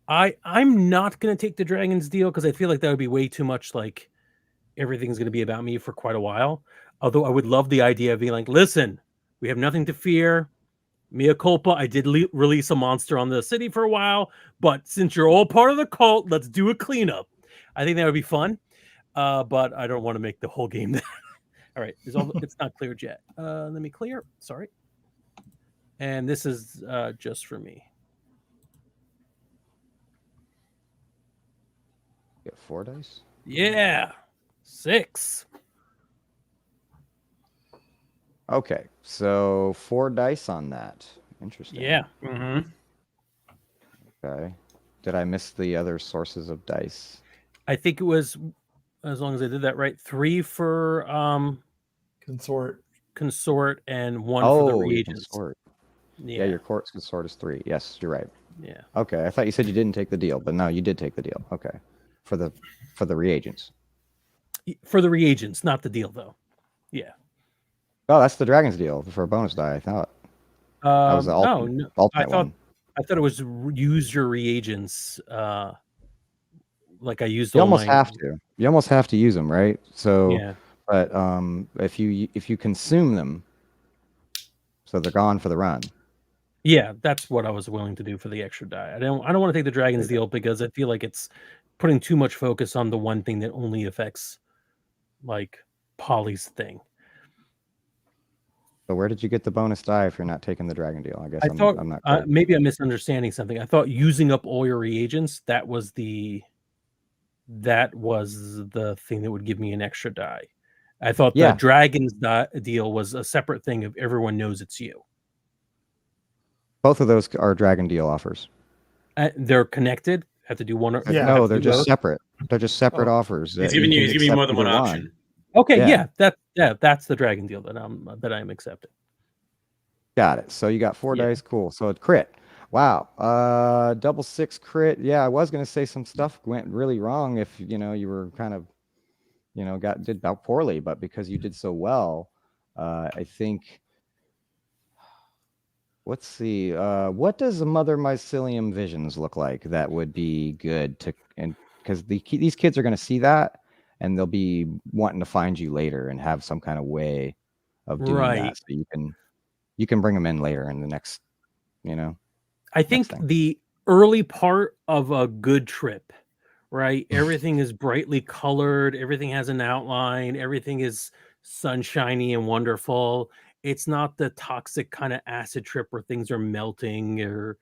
I'm not gonna take the Dragon's Deal because I feel like that would be way too much. Like everything's gonna be about me for quite a while. Although I would love the idea of being like, listen, we have nothing to fear. Mea culpa, I did release a monster on the city for a while, but since you're all part of the cult, let's do a cleanup. I think that would be fun, but I don't want to make the whole game that. All right, it's not cleared yet. Let me clear. Sorry. And this is just for me. Get 4 dice? Yeah, 6. Okay, so 4 dice on that. Interesting. Yeah. Okay. Did I miss the other sources of dice? I think it was, as long as I did that right, 3 for consort and 1 for the reagents. Consort. Yeah, your consort is 3. Yes, you're right. Yeah. Okay, I thought you said you didn't take the deal, but no, you did take the deal. Okay, for the reagents. For the reagents, not the deal though. Yeah. Oh, that's the Dragon's Deal for a bonus die, I thought. That was the ultimate one. I thought it was use your reagents Like I used You all almost my have to. You almost have to use them, right? So, yeah. but if you consume them, so they're gone for the run. Yeah, that's what I was willing to do for the extra die. I don't want to take the Dragon's deal because I feel like it's putting too much focus on the one thing that only affects like Polly's thing. So where did you get the bonus die if you're not taking the dragon deal? I guess I thought I'm not clear. maybe I'm misunderstanding something. I thought using up all your reagents, that was the thing that would give me an extra die. I thought the Yeah. Dragon's deal was a separate thing if everyone knows it's you. Both of those are dragon deal offers. They're connected. Have to do one or Yeah. No, have to they're do just both? separate. They're just separate Oh. offers. He's that giving you can he's giving you more accept than one either option. Okay, Yeah. that's the Dragon deal that I'm accepting. Got it. So you got 4 Yeah. dice. Cool. So it crit. Wow. Double 6 crit. Yeah, I was gonna say some stuff went really wrong if you were kind of did about poorly, but because you did so well, I think. Let's see. What does a Mother Mycelium Visions look like? That would be good to, and because these kids are going to see that, and they'll be wanting to find you later and have some kind of way of doing Right. that. So you can bring them in later in the next, I think thing. the early part of a good trip, right? Everything is brightly colored, everything has an outline, everything is sunshiny and wonderful. It's not the toxic kind of acid trip where things are melting or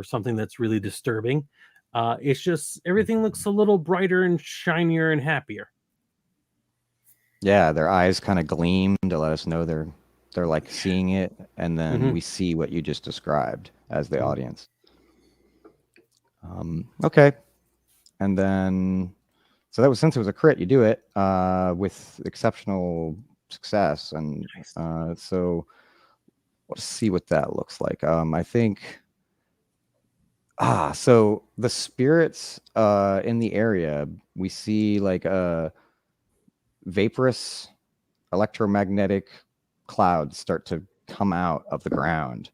something that's really disturbing. It's just everything looks a little brighter and shinier and happier. Yeah, their eyes kind of gleam to let us know they're like seeing it, and then we see what you just described as the audience. Okay, and then so that was, since it was a crit, you do it with exceptional success, and so let's see what that looks like. I think so the spirits in the area, we see like a vaporous electromagnetic clouds start to come out of the ground,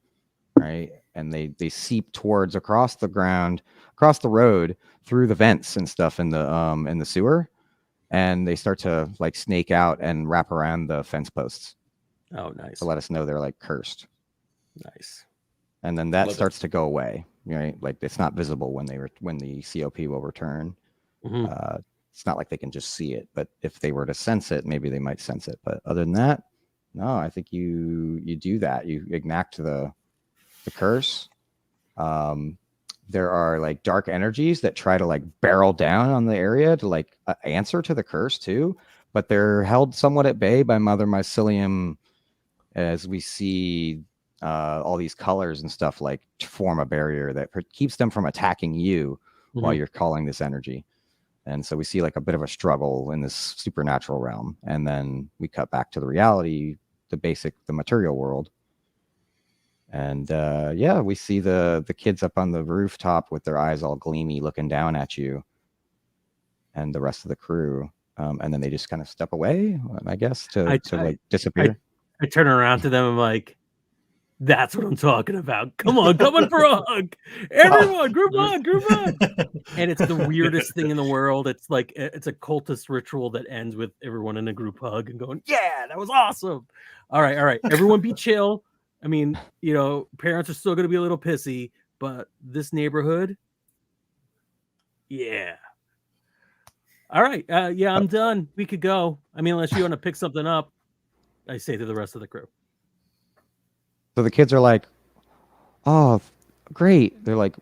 right? And they seep towards across the ground, across the road, through the vents and stuff in the sewer, and they start to like snake out and wrap around the fence posts. Oh, nice. To let us know they're like cursed. Nice. And then that starts to go away, right? Like it's not visible when the COP will return. It's not like they can just see it, but if they were to sense it, maybe they might sense it. But other than that, no, I think you do that. You enact the curse. There are like dark energies that try to like barrel down on the area to like answer to the curse too, but they're held somewhat at bay by Mother Mycelium, as we see all these colors and stuff like form a barrier that keeps them from attacking you while you're calling this energy. And so we see like a bit of a struggle in this supernatural realm, and then we cut back to the reality, the material world. And we see the kids up on the rooftop with their eyes all gleamy looking down at you, and the rest of the crew. And then they just kind of step away, I guess, to like disappear. I turn around to them and I'm like, that's what I'm talking about. Come on for a hug. Everyone, group on. And it's the weirdest thing in the world. It's like, it's a cultist ritual that ends with everyone in a group hug and going, yeah, that was awesome. All right. Everyone be chill. I mean, parents are still going to be a little pissy, but this neighborhood, yeah. All right. I'm done. We could go. I mean, unless you want to pick something up, I say to the rest of the crew. So the kids are like, oh, great. They're like,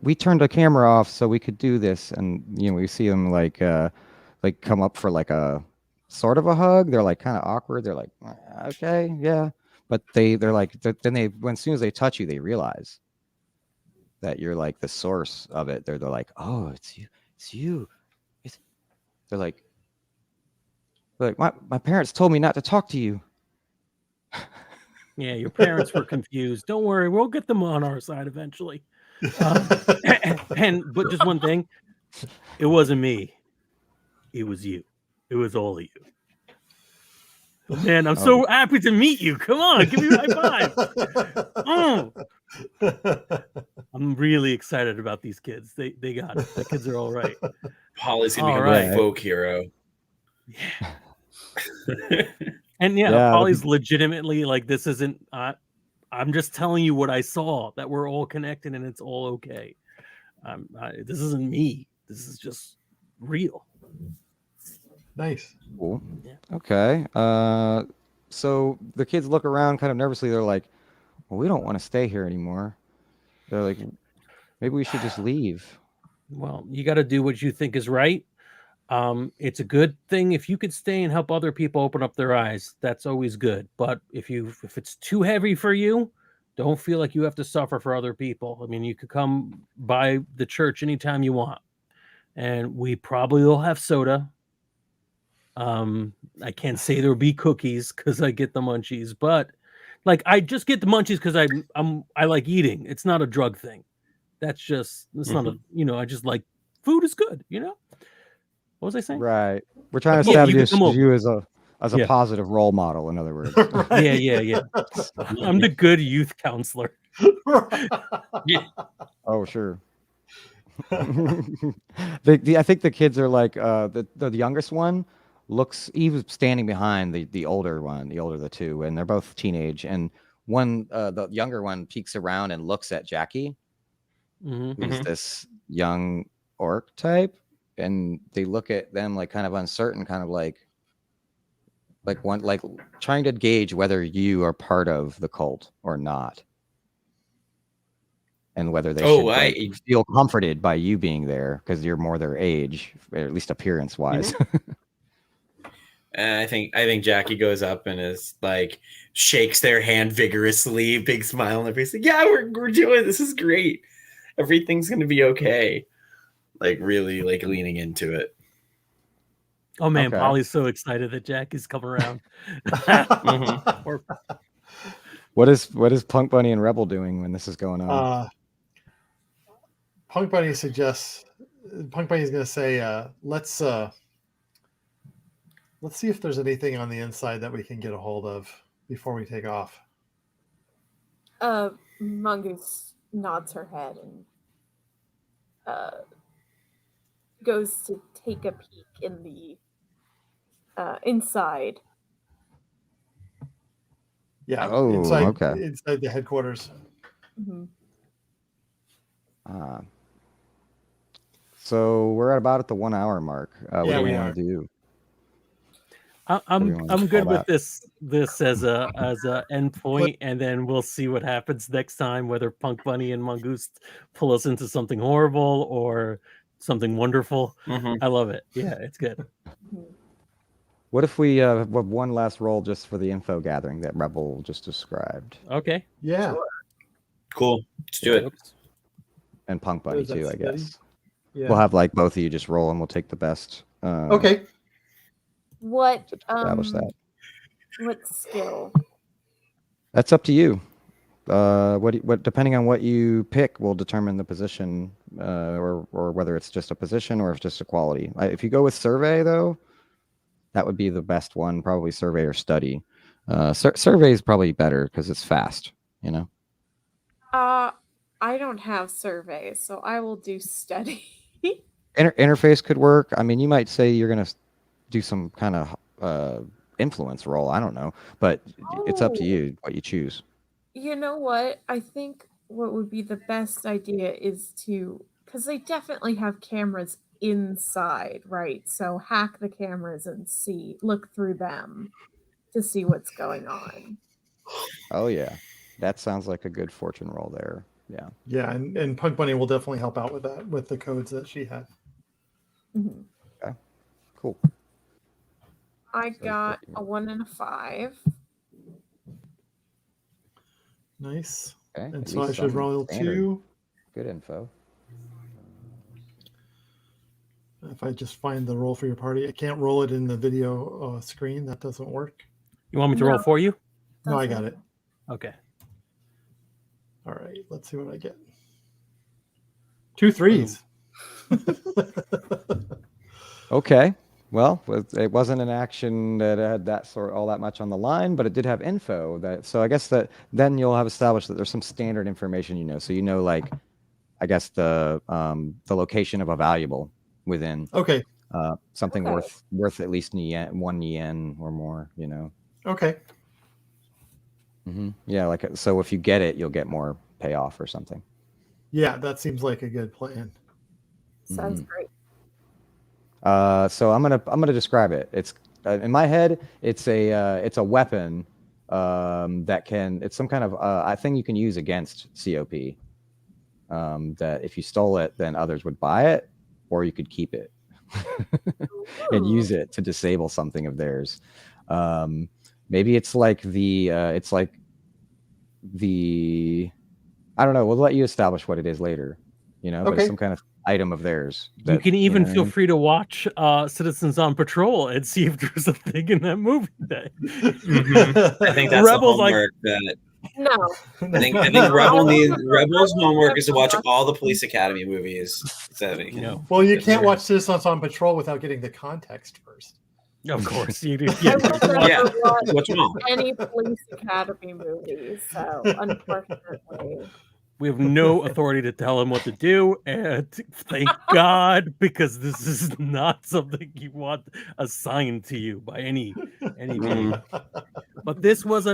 we turned the camera off so we could do this. And, we see them like come up for like a sort of a hug. They're like kind of awkward. They're like, okay, yeah. But they're like, then as soon as they touch you, they realize that you're like the source of it. They're like, oh, it's you. They're like, my parents told me not to talk to you. Yeah, your parents were confused. Don't worry, we'll get them on our side eventually. But just one thing, it wasn't me. It was you. It was all of you. Man, I'm so happy to meet you. Come on, give me a high five. Oh, I'm really excited about these kids. They got it. The kids are all right. Polly's gonna All become right. a folk hero. Yeah. And Yeah, Polly's legitimately like, this isn't. I'm just telling you what I saw. That we're all connected and it's all okay. This isn't me. This is just real. Nice. Cool. Yeah. Okay. So the kids look around kind of nervously. They're like, well, we don't want to stay here anymore. They're like, maybe we should just leave. Well, you got to do what you think is right. It's a good thing if you could stay and help other people open up their eyes. That's always good. But if it's too heavy for you, don't feel like you have to suffer for other people. I mean, you could come by the church anytime you want, and we probably will have soda. I can't say there'll be cookies because I get the munchies, but like I just get the munchies because I like eating. It's not a drug thing. It's not a I just like food is good. What was I saying? Right. We're trying to Yeah, establish come over. you as a Yeah. positive role model. In other words. Yeah. I'm the good youth counselor. Yeah. Oh, sure. I think the kids are like the youngest one he was standing behind the older one, the older of the two, and they're both teenage. And the younger one peeks around and looks at Jackie, who's this young orc type, and they look at them like kind of uncertain, kind of like trying to gauge whether you are part of the cult or not. And whether they should feel comforted by you being there because you're more their age, or at least appearance wise. And I think Jackie goes up and is like shakes their hand vigorously, big smile on their face. Like, yeah, we're doing this is great. Everything's gonna be okay. Like really like leaning into it. Oh man, Okay. Polly's so excited that Jackie's come around. What is Punk Bunny and Rebel doing when this is going on? Punk Bunny suggests. Punk Bunny's going to say, "Let's see if there's anything on the inside that we can get a hold of before we take off." Mongoose nods her head and goes to take a peek in the inside. Yeah. Oh, inside the headquarters. Mm-hmm. So we're at the 1 hour mark. What do we we want to do? I'm good with this as a endpoint, and then we'll see what happens next time, whether Punk Bunny and Mongoose pull us into something horrible or something wonderful. I love it. Yeah, it's good. What if we have one last roll just for the info gathering that Rebel just described? Okay. Yeah. Cool. Let's do it. And Punk Bunny Is that too, I steady? guess. Yeah. We'll have like both of you just roll, and we'll take the best. Okay. What To establish that. What skill? That's up to you. What depending on what you pick will determine the position, or whether it's just a position or if it's just a quality. If you go with survey, though, that would be the best one. Probably survey or study. Survey is probably better because it's fast. I don't have survey, so I will do study. Interface could work. I mean, you might say you're gonna do some kind of influence role. I don't know, but it's up to you what you choose. You know what? I think what would be the best idea is because they definitely have cameras inside, right? So hack the cameras and look through them to see what's going on. Oh yeah, that sounds like a good fortune roll there. Yeah. Yeah, and Punk Bunny will definitely help out with that, with the codes that she had. Mm-hmm. Okay. Cool. I got a 1 and a 5. Nice. Okay. And so I should roll 2. Good info. If I just find the roll for your party, I can't roll it in the video screen. That doesn't work. You want me to roll for you? No, I got it. Okay. All right. Let's see what I get. 2 3s. Okay. Well, it wasn't an action that had all that much on the line, but it did have info that. So I guess that then you'll have established that there's some standard information, So like, I guess the location of a valuable within Okay. something Okay. worth at least 1 yen or more, Okay. Yeah, like so if you get it, you'll get more payoff or something. Yeah, that seems like a good plan. Sounds great. So I'm gonna describe it. It's in my head. It's a weapon that it's some kind of I think you can use against COP. That if you stole it, then others would buy it, or you could keep it and use it to disable something of theirs. Maybe it's like the I don't know. We'll let you establish what it is later. But Okay. it's some kind of item of theirs. You can even feel free. free to watch Citizens on Patrol and see if there's a thing in that movie that I think that's Rebels, the homework No. I think Rebels' homework is to watch all the Police Academy movies. So Well, you can't watch Citizens on Patrol without getting the context first. Of course, you do. I will never watch What's wrong? any Police Academy movies, so unfortunately. We have no authority to tell him what to do, and thank God, because this is not something you want assigned to you by any team. But this was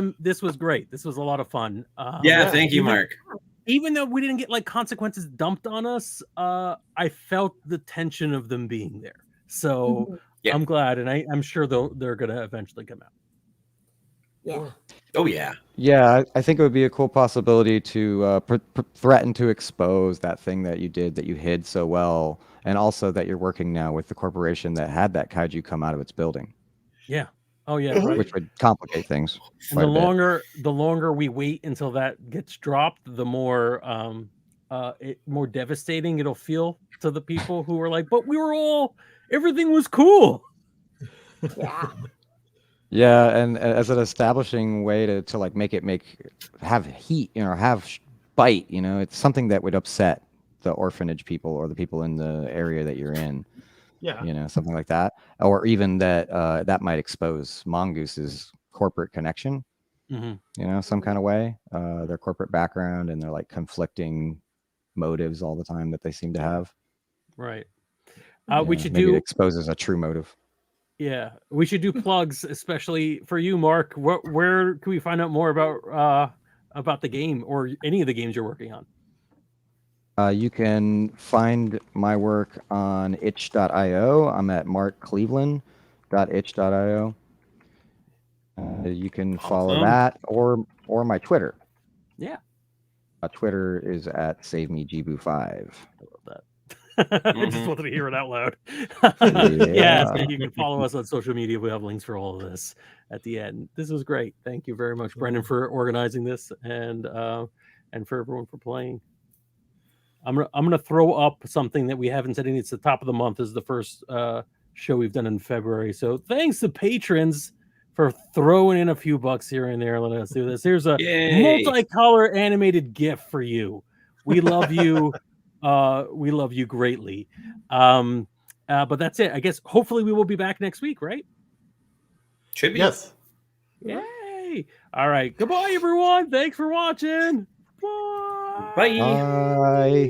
great. This was a lot of fun. Thank you, Mark. Even though we didn't get like consequences dumped on us, I felt the tension of them being there. So I'm glad, and I'm sure they're gonna eventually come out. Yeah. Oh yeah. Yeah, I think it would be a cool possibility to threaten to expose that thing that you did, that you hid so well, and also that you're working now with the corporation that had that kaiju come out of its building. Yeah. Oh yeah. Right. Which would complicate things. And the longer we wait until that gets dropped, the more more devastating it'll feel to the people who are like, but everything was cool. Yeah. Yeah, and as an establishing way to like have heat, have bite, it's something that would upset the orphanage people or the people in the area that you're in. Yeah. Something like that, or even that might expose Mongoose's corporate connection. Some kind of way, their corporate background and their like conflicting motives all the time that they seem to have. Right. Maybe it exposes a true motive. Yeah, we should do plugs, especially for you, Mark. Where can we find out more about the game or any of the games you're working on? You can find my work on itch.io. I'm at markcleveland.itch.io. You can follow that or my Twitter. Yeah. Twitter is at SaveMeJibu5. I love that. I just wanted to hear it out loud. Yeah. So you can follow us on social media. We have links for all of this at the end. This was great. Thank you very much, Brendan, for organizing this and for everyone for playing. I'm gonna throw up something that we haven't said. It's the top of the month. This is the first show we've done in February. So thanks to patrons for throwing in a few bucks here and there. Let us do this. Here's a multicolor animated GIF for you. We love you. We love you greatly. But that's it. I guess hopefully we will be back next week, right? Should be. Yes. Yay. All right. Goodbye, everyone. Thanks for watching. Bye. Bye. Bye.